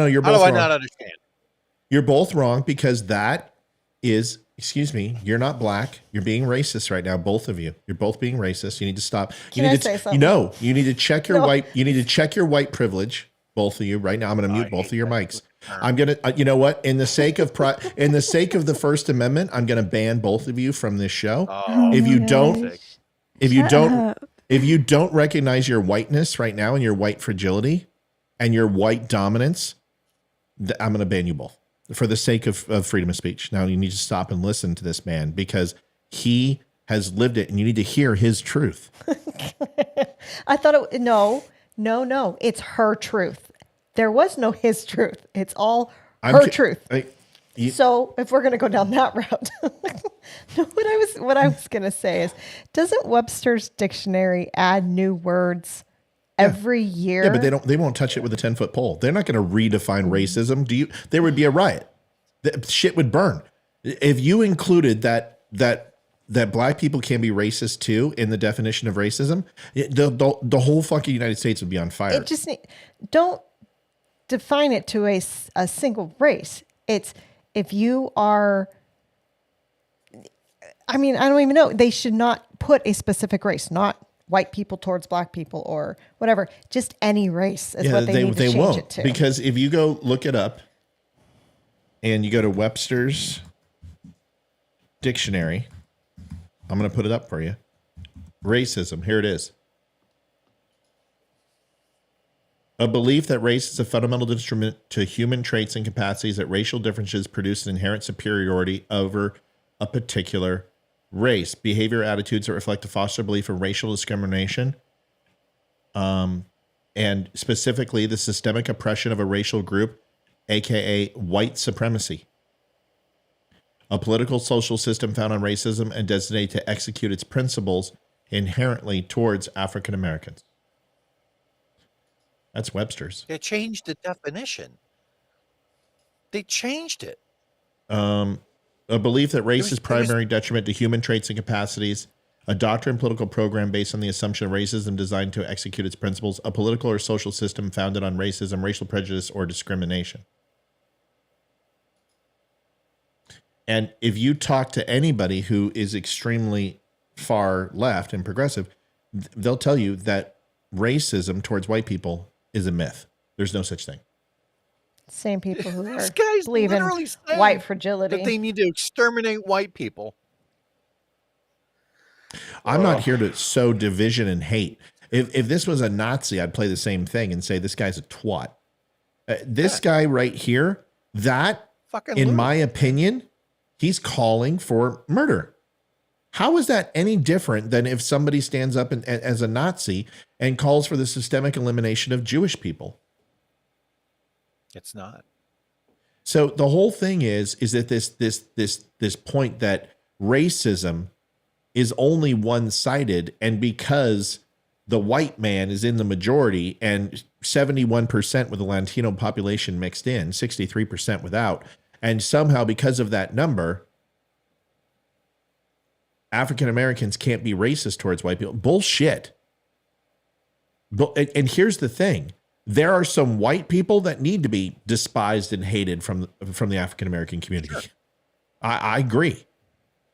You're both wrong. How do I not understand? You're both wrong, because that is... Excuse me, you're not black. You're being racist right now, both of you. You're both being racist. You need to stop. You need to check your white. You need to check your white privilege, both of you, right now. I'm going to mute both of your mics. I'm going to. You know what? In the sake of the First Amendment, I'm going to ban both of you from this show. If you don't recognize your whiteness right now and your white fragility, and your white dominance, I'm going to ban you both for the sake of freedom of speech. Now you need to stop and listen to this man because he has lived it and you need to hear his truth. I thought no. It's her truth. There was no his truth. It's all her truth. So if we're going to go down that route, what I was going to say is, doesn't Webster's dictionary add new words every year? Yeah, but they won't touch it with a 10-foot pole. They're not going to redefine racism. There would be a riot. Shit would burn. If you included that black people can be racist too in the definition of racism, the whole fucking United States would be on fire. It just don't define it to a single race. It's if you are, I mean, I don't even know. They should not put a specific race, not white people towards black people or whatever. Just any race is what they need to change it to. Because if you go look it up and you go to Webster's dictionary, I'm going to put it up for you. Racism. Here it is. A belief that race is a fundamental instrument to human traits and capacities, that racial differences produce an inherent superiority over a particular race. Behavior, attitudes that reflect a foster belief in racial discrimination, and specifically the systemic oppression of a racial group, aka white supremacy. A political social system found on racism and designated to execute its principles inherently towards African Americans. That's Webster's. They changed the definition. They changed it. A belief that race is primary detriment to human traits and capacities. A doctrine and political program based on the assumption of racism designed to execute its principles. A political or social system founded on racism, racial prejudice, or discrimination. And if you talk to anybody who is extremely far left and progressive, they'll tell you that racism towards white people is a myth. There's no such thing. Same people who are guy's believing literally saying white fragility. that they need to exterminate white people. I'm not here to sow division and hate. If this was a Nazi, I'd play the same thing and say this guy's a twat. This guy right here, in my opinion, he's calling for murder. How is that any different than if somebody stands up as a Nazi and calls for the systemic elimination of Jewish people? It's not. So the whole thing is that this point that racism is only one-sided, and because the white man is in the majority and 71% with the Latino population mixed in, 63% without, and somehow because of that number, African Americans can't be racist towards white people. Bullshit. And here's the thing. There are some white people that need to be despised and hated from the African American community. Sure. I agree.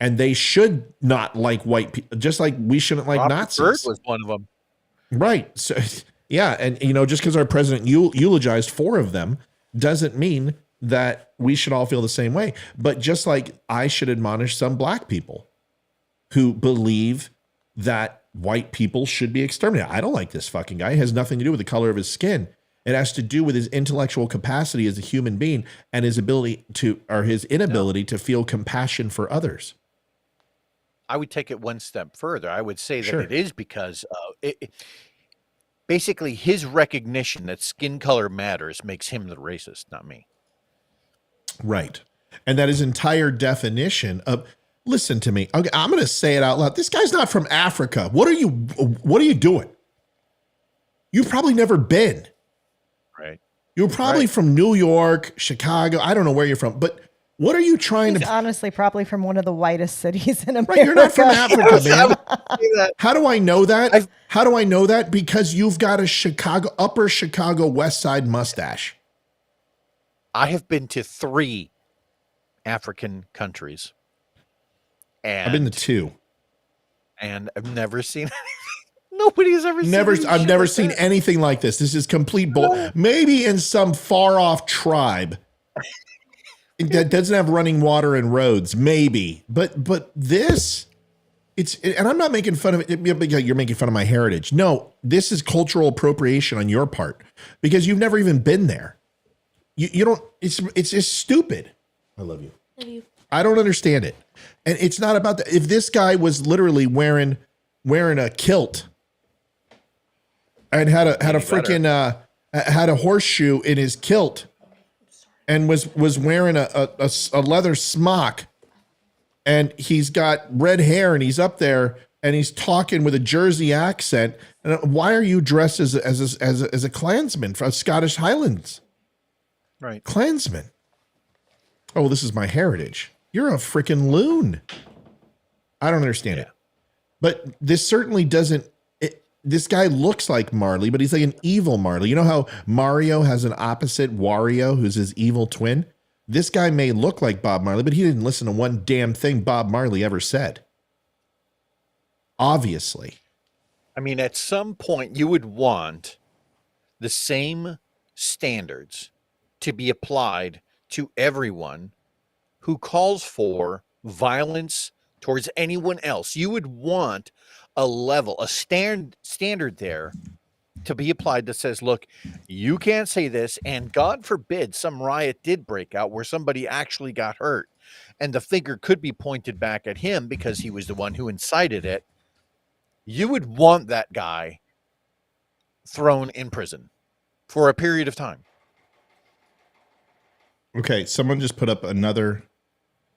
And they should not like white people, just like we shouldn't like Robert Nazis. Byrd was one of them. Right. So, yeah. And, just because our president eulogized 4 of them doesn't mean that we should all feel the same way. But just like I should admonish some black people who believe that white people should be exterminated. I don't like this fucking guy. It has nothing to do with the color of his skin. It has to do with his intellectual capacity as a human being and his ability his inability to feel compassion for others. I would take it one step further. I would say that it is because basically his recognition that skin color matters makes him the racist, not me. Right. And that his entire definition of, listen to me. Okay, I'm going to say it out loud. This guy's not from Africa. What are you doing? You've probably never been. Right. You're probably from New York, Chicago. I don't know where you're from, but what are you trying He's to? Honestly, probably from one of the whitest cities in America. Right, you're not from Africa, man. How do I know that? How do I know that? Because you've got a upper Chicago West Side mustache. I have been to 3 African countries. And I've been to 2. And I've never seen anything. Nobody's ever seen I've never seen anything like this. This is complete bull. Maybe in some far off tribe that doesn't have running water and roads, maybe. But this and I'm not making fun of it. You're making fun of my heritage. No, this is cultural appropriation on your part because you've never even been there. You don't, it's just stupid. I love you. Love you. I don't understand it. And it's not about that. If this guy was literally wearing a kilt and had a freaking, had a horseshoe in his kilt and was wearing a leather smock, and he's got red hair and he's up there and he's talking with a Jersey accent. And why are you dressed as a Klansman from Scottish Highlands? Right. Klansman. Oh, this is my heritage. You're a freaking loon. I don't understand it. But this certainly doesn't. This guy looks like Marley, but he's like an evil Marley. You know how Mario has an opposite, Wario, who's his evil twin? This guy may look like Bob Marley, but he didn't listen to one damn thing Bob Marley ever said. Obviously. I mean, at some point, you would want the same standards to be applied to everyone who calls for violence towards anyone else. You would want a level, a standard there to be applied that says, look, you can't say this, and God forbid some riot did break out where somebody actually got hurt and the finger could be pointed back at him because he was the one who incited it. You would want that guy thrown in prison for a period of time. Okay, someone just put up another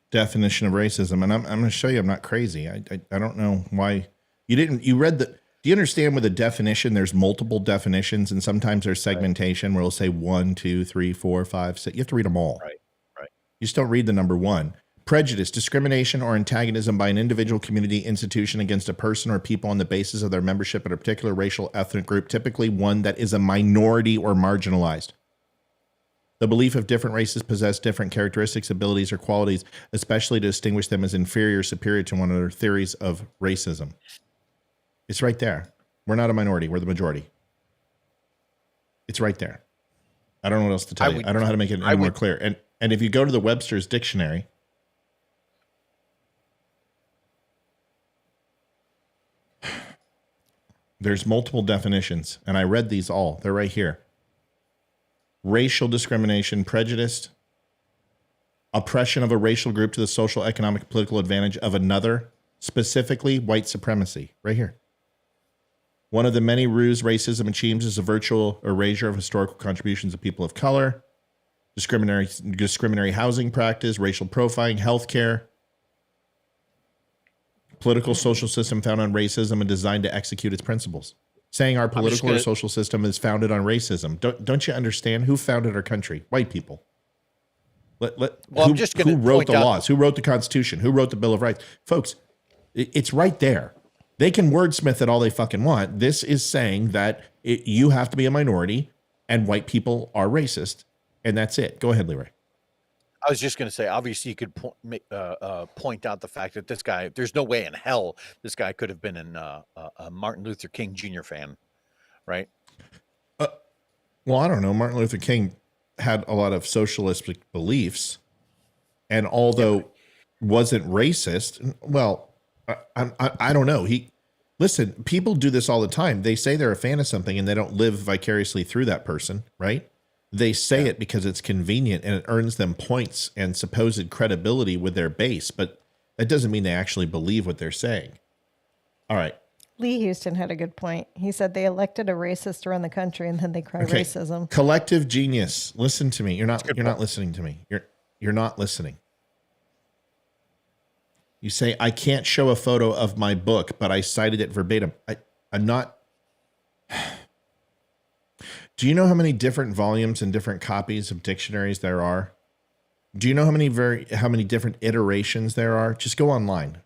definition of racism, and I'm going to show you I'm not crazy. I don't know why you read the. Do you understand with a definition, there's multiple definitions, and sometimes there's segmentation where it'll say 1, 2, 3, 4, 5, 6. You have to read them all. Right. You just don't read the number 1. Prejudice, discrimination, or antagonism by an individual, community, institution against a person or people on the basis of their membership in a particular racial, ethnic group, typically one that is a minority or marginalized. The belief of different races possess different characteristics, abilities, or qualities, especially to distinguish them as inferior or superior to one another. Theories of racism. It's right there. We're not a minority. We're the majority. It's right there. I don't know what else to tell you. I don't know how to make it any more clear. And if you go to the Webster's dictionary, there's multiple definitions, and I read these all. They're right here. Racial discrimination, prejudice, oppression of a racial group to the social, economic, political advantage of another, specifically white supremacy, right here. One of the many rules racism achieves is a virtual erasure of historical contributions of people of color, discriminatory housing practice, racial profiling, healthcare, political social system founded on racism and designed to execute its principles. Saying our political or social system is founded on racism. Don't you understand? Who founded our country? White people. Who wrote the laws? Who wrote the Constitution? Who wrote the Bill of Rights? Folks, it's right there. They can wordsmith it all they fucking want. This is saying that you have to be a minority and white people are racist. And that's it. Go ahead, Leroy. I was just going to say, obviously, you could point out the fact that this guy, there's no way in hell this guy could have been a Martin Luther King Jr. fan, right? Well, I don't know. Martin Luther King had a lot of socialistic beliefs, and although wasn't racist, well, I don't know. Listen, people do this all the time. They say they're a fan of something, and they don't live vicariously through that person, right? They say it because it's convenient and it earns them points and supposed credibility with their base, but that doesn't mean they actually believe what they're saying. All right. Lee Houston had a good point. He said they elected a racist to run the country and then they cry racism. Collective genius. Listen to me. You're not listening to me. You're not listening. You say, I can't show a photo of my book, but I cited it verbatim. I'm not. Do you know how many different volumes and different copies of dictionaries there are? Do you know how many different iterations there are? Just go online,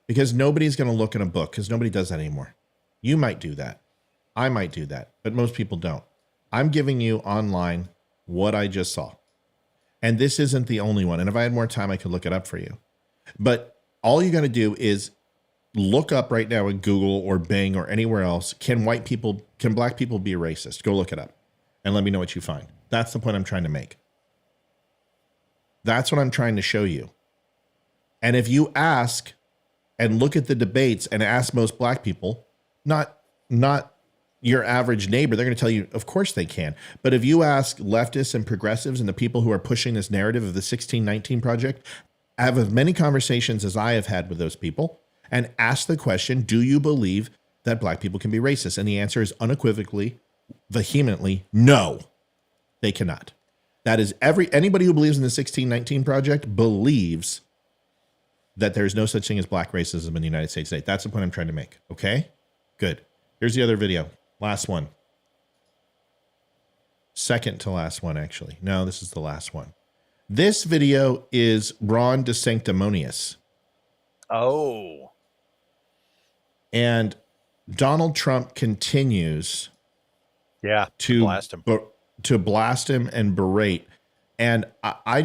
because nobody's going to look in a book, because nobody does that anymore. You might do that. I might do that, but most people don't. I'm giving you online what I just saw. And this isn't the only one. And if I had more time, I could look it up for you. But all you got to do is look up right now in Google or Bing or anywhere else, can black people be racist? Go look it up and let me know what you find. That's the point I'm trying to make. That's what I'm trying to show you. And if you ask and look at the debates and ask most black people, not your average neighbor, they're going to tell you, of course they can. But if you ask leftists and progressives and the people who are pushing this narrative of the 1619 Project, I have as many conversations as I have had with those people and ask the question, do you believe that black people can be racist? And the answer is unequivocally, vehemently, no, they cannot. That is anybody who believes in the 1619 Project believes that there's no such thing as black racism in the United States today. That's the point I'm trying to make. Okay, good. Here's the other video. Last one. Second to last one, actually. No, this is the last one. This video is Ron DeSanctimonious. Oh. And Donald Trump continues to blast him. To blast him and berate. And I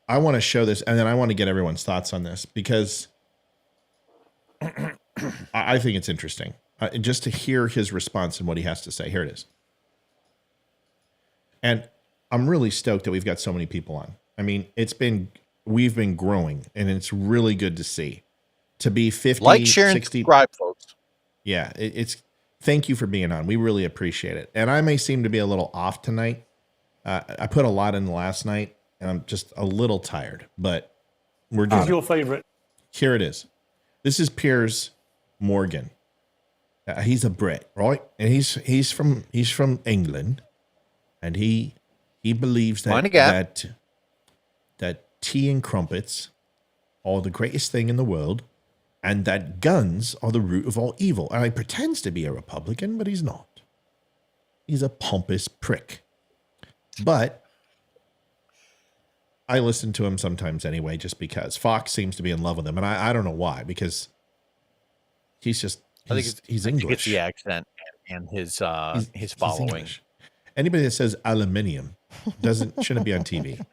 want to show this, and then I want to get everyone's thoughts on this, because I think it's interesting. Just to hear his response and what he has to say. Here it is. And I'm really stoked that we've got so many people on. I mean, we've been growing, and it's really good to see. To be 50, like, share, 60, and subscribe, folks. Yeah, thank you for being on. We really appreciate it. And I may seem to be a little off tonight. I put a lot in last night, and I'm just a little tired, but we're doing. Who's your favorite? Here it is. This is Piers Morgan. He's a Brit, right? And he's from England, and he believes that tea and crumpets are the greatest thing in the world, and that guns are the root of all evil. And he pretends to be a Republican, but he's not. He's a pompous prick. But I listen to him sometimes anyway, just because Fox seems to be in love with him, and I don't know why, because he's just. He's English. It's the accent and his following. Anybody that says aluminium shouldn't be on TV.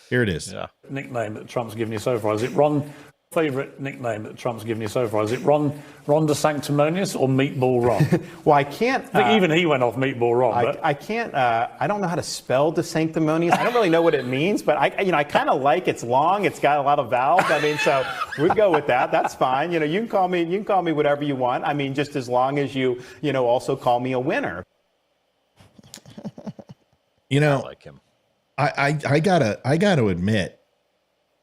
Here it is. Yeah. Nickname that Trump's given you so far, is it Ron? Favorite nickname that Trump's given you so far, is it Ron DeSanctimonious or Meatball Ron? Well, I can't. I think even he went off Meatball Ron. I can't. I don't know how to spell DeSanctimonious. I don't really know what it means, but I kind of like. It's long. It's got a lot of vowels. I mean, so we go with that. That's fine. You can call me whatever you want. I mean, just as long as you also call me a winner. I like him. I gotta admit,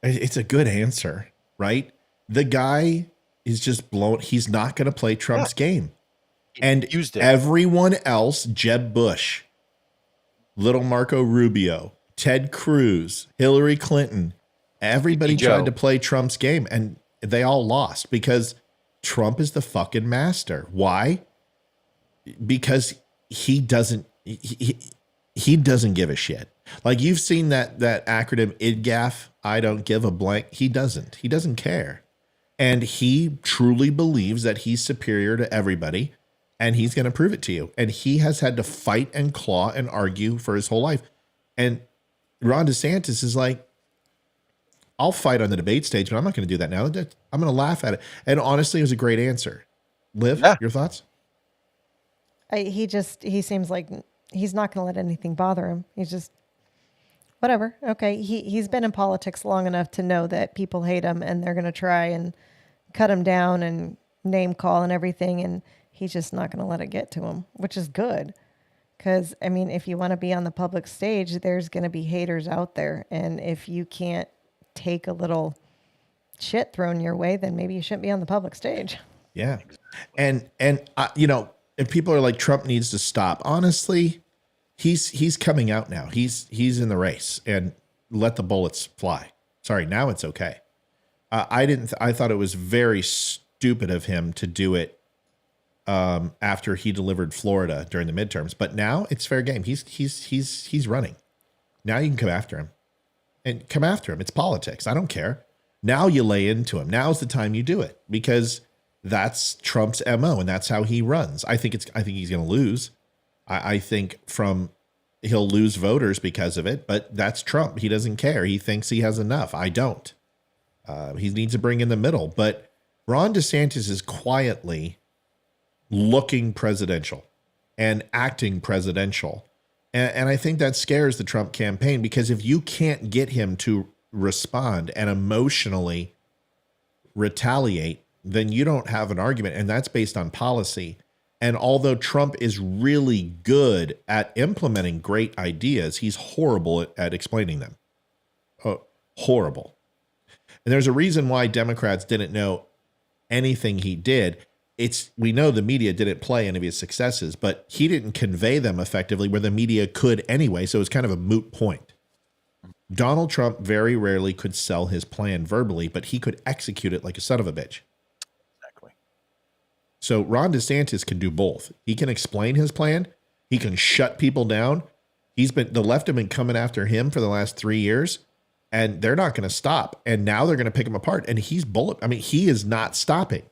it's a good answer. Right? The guy is just blown. He's not going to play Trump's game. And everyone else, Jeb Bush, little Marco Rubio, Ted Cruz, Hillary Clinton, everybody tried to play Trump's game, and they all lost because Trump is the fucking master. Why? Because he doesn't give a shit. Like, you've seen that acronym IDGAF, I don't give a blank. He doesn't care. And he truly believes that he's superior to everybody, and he's going to prove it to you. And he has had to fight and claw and argue for his whole life. And Ron DeSantis is like, I'll fight on the debate stage, but I'm not going to do that now. I'm going to laugh at it. And honestly, it was a great answer. Liv, your thoughts? He seems like he's not going to let anything bother him. He's just, whatever. Okay. He's been in politics long enough to know that people hate him and they're going to try and cut him down and name call and everything. And he's just not going to let it get to him, which is good. Because, I mean, if you want to be on the public stage, there's going to be haters out there. And if you can't take a little shit thrown your way, then maybe you shouldn't be on the public stage. Yeah. And if people are like, Trump needs to stop, honestly, he's coming out now. He's in the race, and let the bullets fly. Sorry, now it's okay. I thought it was very stupid of him to do it after he delivered Florida during the midterms, but now it's fair game. He's running. Now you can come after him. And come after him. It's politics. I don't care. Now you lay into him. Now's the time you do it, because that's Trump's MO, and that's how he runs. I think he's going to lose. I think he'll lose voters because of it, but that's Trump. He doesn't care. He thinks he has enough. I don't. He needs to bring in the middle. But Ron DeSantis is quietly looking presidential and acting presidential. And I think that scares the Trump campaign, because if you can't get him to respond and emotionally retaliate, then you don't have an argument. And that's based on policy. And although Trump is really good at implementing great ideas, he's horrible at explaining them. Oh, horrible. And there's a reason why Democrats didn't know anything he did. We know the media didn't play any of his successes, but he didn't convey them effectively where the media could anyway. So it's kind of a moot point. Donald Trump very rarely could sell his plan verbally, but he could execute it like a son of a bitch. Exactly. So Ron DeSantis can do both. He can explain his plan. He can shut people down. The left have been coming after him for the last 3 years, and they're not going to stop. And now they're going to pick him apart. And he is not stopping.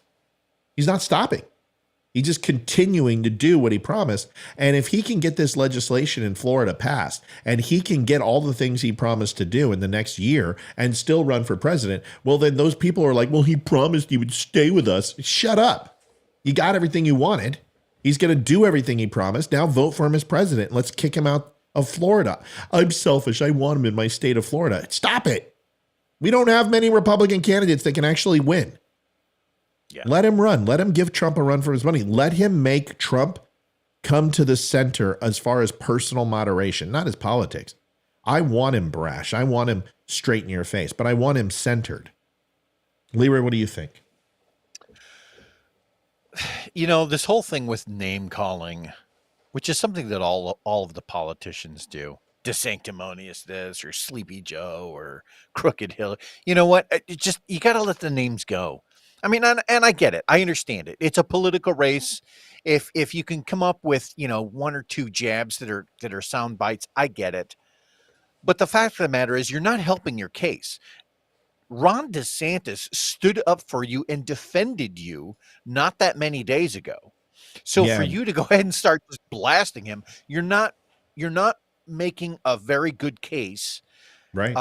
He's not stopping. He's just continuing to do what he promised. And if he can get this legislation in Florida passed, and he can get all the things he promised to do in the next year and still run for president, well, then those people are like, well, he promised he would stay with us. Shut up. You got everything you wanted. He's going to do everything he promised. Now vote for him as president. Let's kick him out of Florida. I'm selfish. I want him in my state of Florida. Stop it. We don't have many Republican candidates that can actually win. Yeah. Let him run. Let him give Trump a run for his money. Let him make Trump come to the center as far as personal moderation, not his politics. I want him brash. I want him straight in your face, but I want him centered. Leroy, what do you think? You know, this whole thing with name calling, which is something that all of the politicians do. DeSanctimonious this or Sleepy Joe or Crooked Hill. You know what? You got to let the names go. I mean, and I get it. I understand it. It's a political race. If you can come up with, one or two jabs that are sound bites, I get it. But the fact of the matter is you're not helping your case. Ron DeSantis stood up for you and defended you not that many days ago. So for you to go ahead and start just blasting him, you're not making a very good case, right?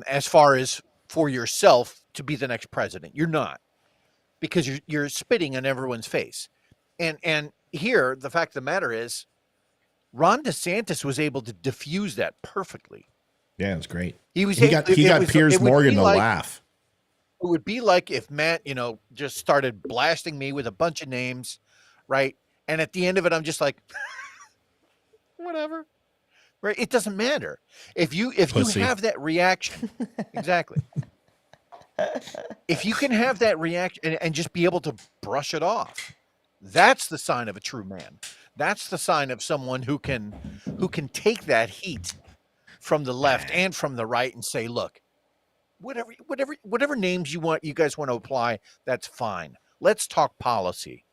As far as for yourself to be the next president. You're not. Because you're spitting on everyone's face. And here, the fact of the matter is, Ron DeSantis was able to diffuse that perfectly. Yeah, it's great. He got Piers Morgan to laugh. It would be like if Matt, just started blasting me with a bunch of names, right? And at the end of it, I'm just like, whatever. Right? It doesn't matter. If you have that reaction, exactly. If you can have that reaction and just be able to brush it off, that's the sign of a true man. That's the sign of someone who can take that heat from the left and from the right and say, look, whatever names you guys want to apply, that's fine. Let's talk policy.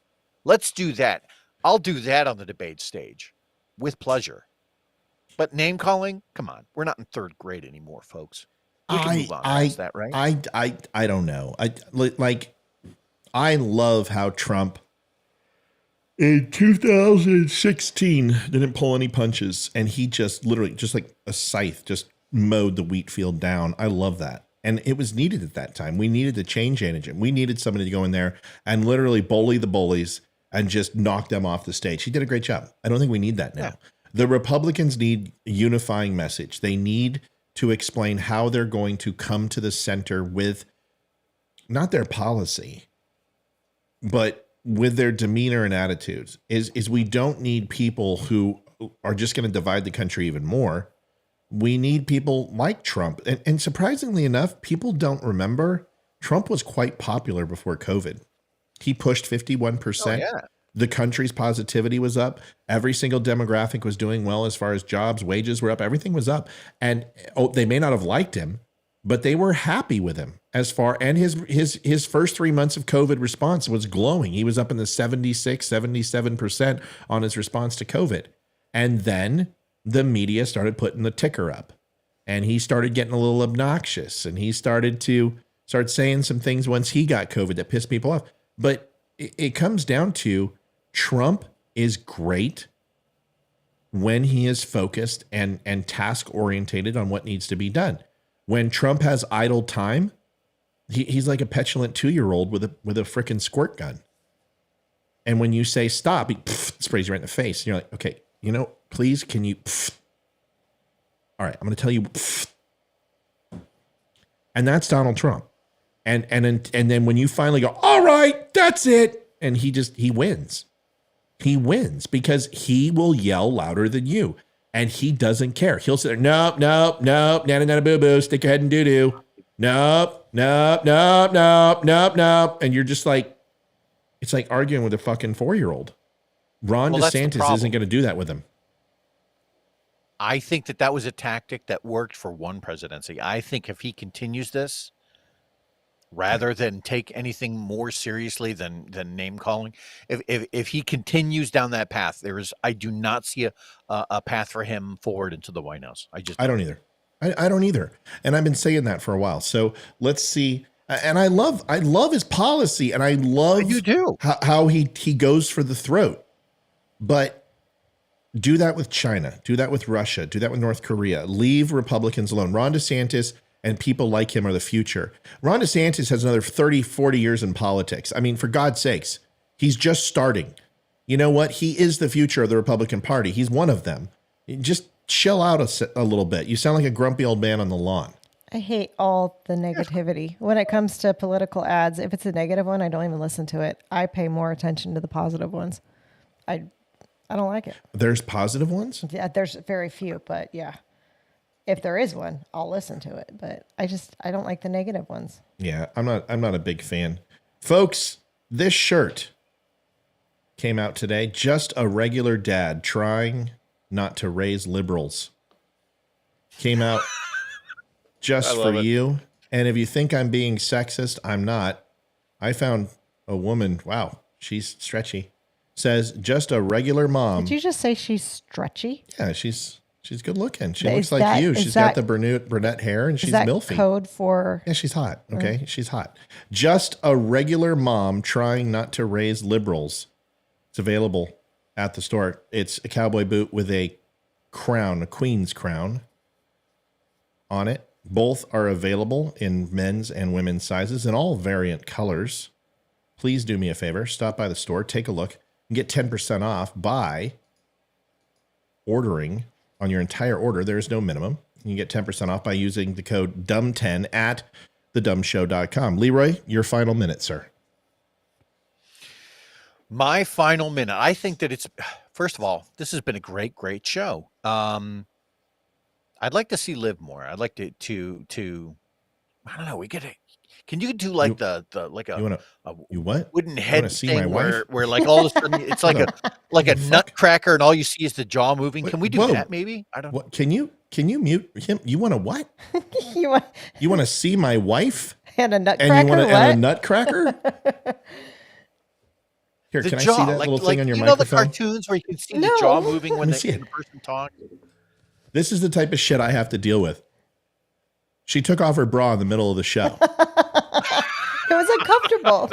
Let's do that. I'll do that on the debate stage with pleasure. But name calling, come on, we're not in third grade anymore, folks. We can move on past that, right? I don't know. I love how Trump in 2016 didn't pull any punches, and he just literally, just like a scythe, just mowed the wheat field down. I love that. And it was needed at that time. We needed a change agent. We needed somebody to go in there and literally bully the bullies and just knock them off the stage. He did a great job. I don't think we need that now. Yeah. The Republicans need a unifying message. They need to explain how they're going to come to the center with not their policy, but with their demeanor and attitudes. Is we don't need people who are just going to divide the country even more. We need people like Trump. And surprisingly enough, people don't remember Trump was quite popular before COVID. He pushed 51%. Oh, yeah. The country's positivity was up. Every single demographic was doing well as far as jobs, wages were up. Everything was up. And they may not have liked him, but they were happy with him and his first 3 months of COVID response was glowing. He was up in the 76, 77% on his response to COVID. And then the media started putting the ticker up and he started getting a little obnoxious and he started saying some things once he got COVID that pissed people off. But it comes down to Trump is great when he is focused and task orientated on what needs to be done. When Trump has idle time, he's like a petulant 2-year-old with a freaking squirt gun. And when you say stop, he sprays you right in the face. And you're like, okay, please, can you? All right, I'm going to tell you. And that's Donald Trump. And then when you finally go, all right, that's it. And he wins. He wins because he will yell louder than you. And he doesn't care. He'll sit there, nope, nana, boo-boo, stick your head in doo-doo. Nope. And you're just like, it's like arguing with a fucking 4-year-old. Ron DeSantis isn't going to do that with him. I think that was a tactic that worked for one presidency. I think if he continues this, rather than take anything more seriously than name calling, if he continues down that path, I do not see a path for him forward into the White House. I don't either. I don't either. And I've been saying that for a while. So let's see. And I love his policy, and I love how he goes for the throat. But do that with China, do that with Russia, do that with North Korea. Leave Republicans alone. Ron DeSantis and people like him are the future. Ron DeSantis has another 30, 40 years in politics. I mean, for God's sakes, he's just starting. You know what? He is the future of the Republican Party. He's one of them. Just chill out a little bit. You sound like a grumpy old man on the lawn. I hate all the negativity. When it comes to political ads, if it's a negative one, I don't even listen to it. I pay more attention to the positive ones. I don't like it. There's positive ones? Yeah, there's very few, but yeah. If there is one, I'll listen to it. But I don't like the negative ones. Yeah, I'm not a big fan. Folks, this shirt came out today. Just a regular dad trying not to raise liberals. Came out just for you. And if you think I'm being sexist, I'm not. I found a woman. Wow, she's stretchy. Says just a regular mom. Did you just say she's stretchy? Yeah, she's good looking. She looks like you. She's got the brunette hair, and she's milfy. Code for? Yeah, she's hot. Okay, she's hot. Just a regular mom trying not to raise liberals. It's available at the store. It's a cowboy boot with a crown, a queen's crown on it. Both are available in men's and women's sizes in all variant colors. Please do me a favor. Stop by the store. Take a look. And get 10% off by ordering on your entire order. There's no minimum. You get 10% off by using the code DUM10 at thedumshow.com. Leroy, your final minute, sir. My final minute. I think that first of all, this has been a great show. I'd like to see Liv more. I'd like to I don't know. Can you do like the you what? Wooden head see thing my wife? where like all of a sudden it's like a nutcracker and all you see is the jaw moving? Can we do that maybe? I don't know. Can you mute him? You want to what? You want to see my wife? And a nutcracker? And you want and a nutcracker? Here, can I see that little thing on your microphone? You know the cartoons where you can see the jaw moving when the person talks? This is the type of shit I have to deal with. She took off her bra in the middle of the show. It was uncomfortable.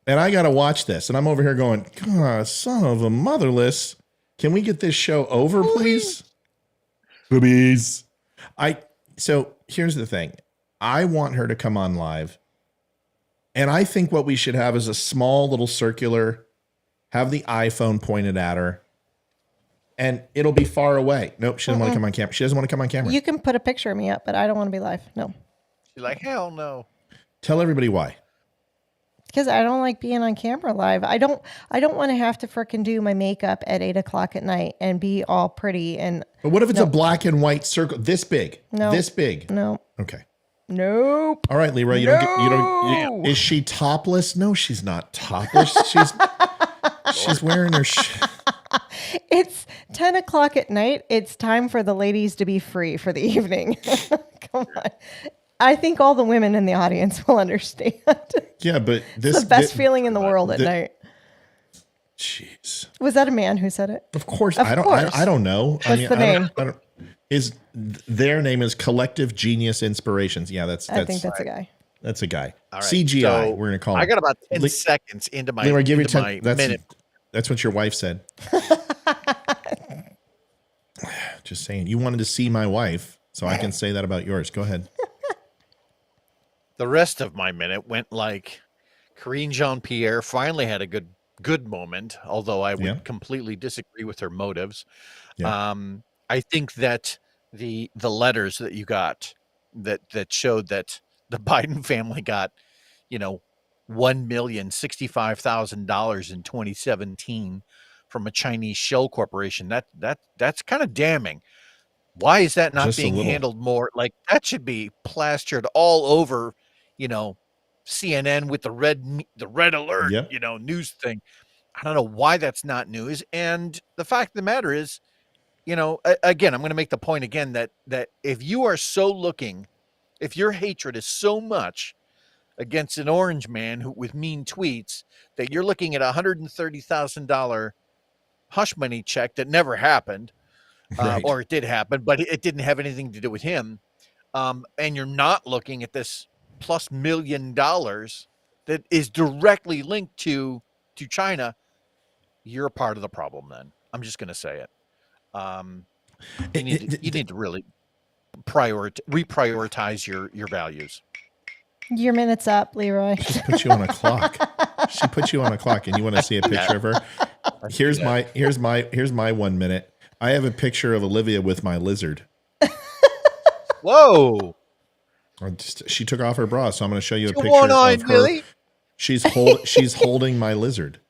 And I got to watch this. And I'm over here going, God, son of a motherless. Can we get this show over, please? Boobies. So here's the thing. I want her to come on live. And I think what we should have is a small little circular, have the iPhone pointed at her, and it'll be far away. Nope, she doesn't want to come on camera. She doesn't want to come on camera. You can put a picture of me up, but I don't want to be live. No. She's like, hell no. Tell everybody why. Because I don't like being on camera live. I don't want to have to frickin' do my makeup at 8:00 at night and be all pretty. But what if it's a black and white circle this big? No. This big? No. Okay. Nope. All right, Leroy. Is she topless? No, she's not topless. She's wearing her. It's 10:00 at night. It's time for the ladies to be free for the evening. Come on. I think all the women in the audience will understand. Yeah, but it's the best feeling in the world at night. Jeez. Was that a man who said it? Of course. I don't know. What's the name? Their name is Collective Genius Inspirations. Yeah, I think that's a guy. That's a guy. All right, CGI. so we're gonna call him. I got about 10 seconds into my, Leroy, give me 10 minute. That's what your wife said. Just saying. You wanted to see my wife, so I can say that about yours. Go ahead. The rest of my minute went like Karine Jean-Pierre finally had a good moment, although I would completely disagree with her motives. Yeah. I think that the letters that you got that showed that the Biden family got, $1,065,000 in 2017 from a Chinese shell corporation. That's kind of damning. Why is that not being handled more? Like, that should be plastered all over, CNN with the red alert, news thing. I don't know why that's not news. And the fact of the matter is, again, I'm going to make the point again that if you are if your hatred is so much against an orange man with mean tweets that you're looking at $130,000 hush money check that never happened, right. Or it did happen, but it didn't have anything to do with him. And you're not looking at this plus $1 million that is directly linked to China. You're a part of the problem. Then I'm just going to say it. You need to really reprioritize your values. Your minute's up, Leroy. She put you on a clock. And you want to see a picture of her? Here's my 1 minute. I have a picture of Olivia with my lizard. Whoa! She took off her bra, so I'm going to show you a picture of her. Really? She's holding my lizard,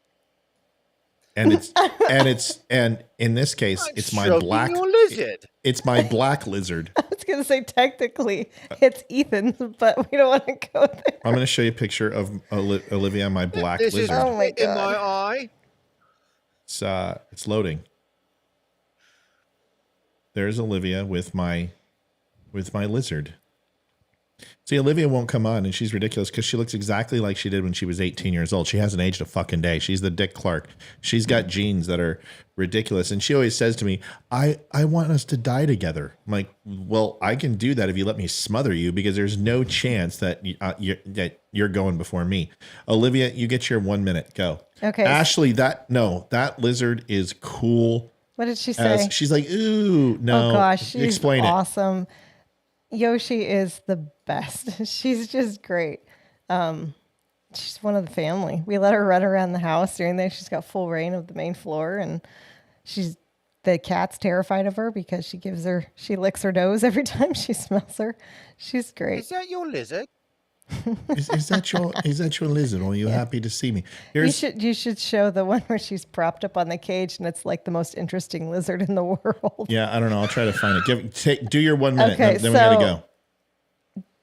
and in this case, it's my black lizard. It's my black lizard. I was going to say technically it's Ethan's, but we don't want to go there. I'm going to show you a picture of Olivia and my black lizard. Oh my God. In my eye. It's loading. There's Olivia with my lizard. See, Olivia won't come on, and she's ridiculous because she looks exactly like she did when she was 18 years old. She hasn't aged a fucking day. She's the Dick Clark. She's got genes that are ridiculous. And she always says to me, I want us to die together. I'm like, well, I can do that if you let me smother you, because there's no chance that you're going before me. Olivia, you get your 1 minute. Go. Okay. Ashley, that lizard is cool. What did she say? She's like, ooh, no. Oh gosh, she's Explain awesome. Yoshi is the best. She's just great. She's one of the family. We let her run around the house during there. She's got full reign of the main floor, and the cat's terrified of her because she licks her nose every time she smells her. She's great. Is that your lizard? Is that your lizard? Are you happy to see me? You should show the one where she's propped up on the cage, and it's like the most interesting lizard in the world. Yeah, I don't know. I'll try to find it. Do your 1 minute. Okay, then we gotta go.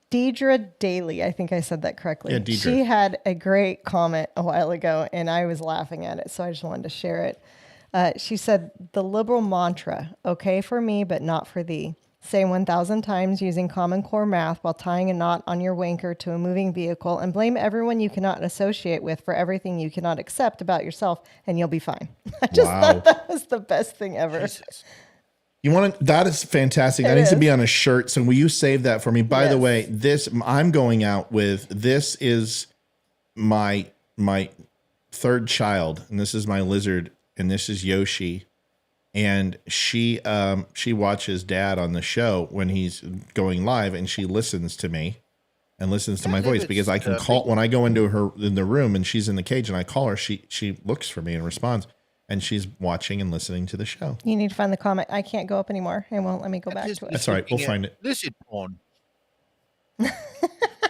Deidre Daly, I think I said that correctly. Yeah, Deidre. She had a great comment a while ago, and I was laughing at it, so I just wanted to share it. She said, "The liberal mantra, okay for me, but not for thee. Say 1,000 times using Common Core math while tying a knot on your wanker to a moving vehicle, and blame everyone you cannot associate with for everything you cannot accept about yourself, and you'll be fine." I just thought that was the best thing ever. Jesus. That is fantastic. That needs to be on a shirt. So will you save that for me? By the way, I'm going out with, this is my third child, and this is my lizard, and this is Yoshi. And she watches Dad on the show when he's going live, and she listens to me and listens to my voice, because I can call when I go into her in the room and she's in the cage and I call her. She looks for me and responds, and she's watching and listening to the show. You need to find the comment. I can't go up anymore. It won't let me go back to it. That's all right. We'll find it. Lizard porn.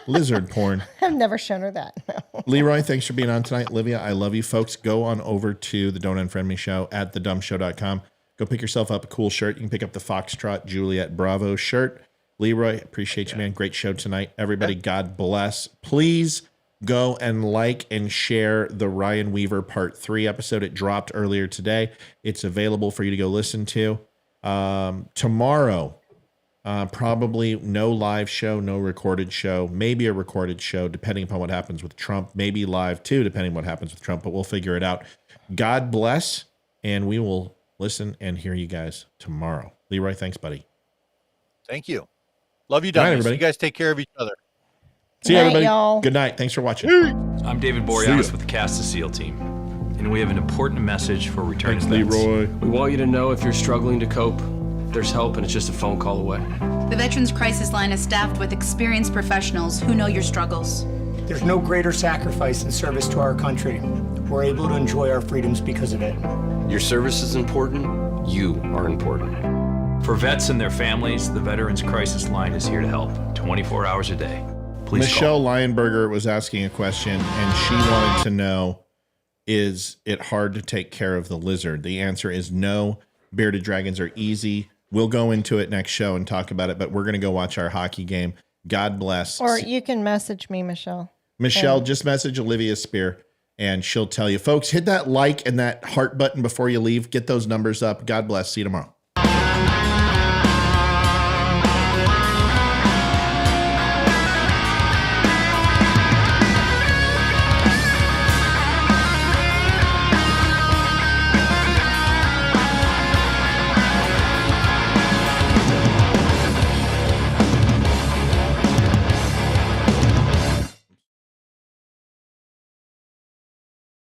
Lizard porn. I've never shown her that. No. Leroy, thanks for being on tonight. Olivia, I love you, folks. Go on over to the Don't Unfriend Me show at thedumshow.com. Go pick yourself up a cool shirt. You can pick up the Foxtrot Juliet Bravo shirt. Leroy, appreciate you, man. Great show tonight. Everybody, God bless. Please go and like and share the Ryan Weaver Part 3 episode. It dropped earlier today. It's available for you to go listen to. Tomorrow, probably no live show, no recorded show, maybe a recorded show, depending upon what happens with Trump. Maybe live too, depending on what happens with Trump, but we'll figure it out. God bless, and we will listen and hear you guys tomorrow. Leroy, thanks, buddy. Thank you. Love you, dummies. You guys take care of each other. See you, everybody. Y'all. Good night. Thanks for watching. I'm David Boreanaz with the Cast of SEAL team, and we have an important message for returning vets. Leroy. We want you to know if you're struggling to cope, there's help, and it's just a phone call away. The Veterans Crisis Line is staffed with experienced professionals who know your struggles. There's no greater sacrifice in service to our country. We're able to enjoy our freedoms because of it. Your service is important. You are important. For vets and their families, the Veterans Crisis Line is here to help 24 hours a day. please Michelle Lionberger was asking a question, and she wanted to know, is it hard to take care of the lizard? The answer is no. Bearded dragons are easy. We'll go into it next show and talk about it, but we're going to go watch our hockey game. God bless. Or you can message me, Michelle. Michelle, just message Olivia Spear, and she'll tell you. Folks, hit that like and that heart button before you leave. Get those numbers up. God bless. See you tomorrow.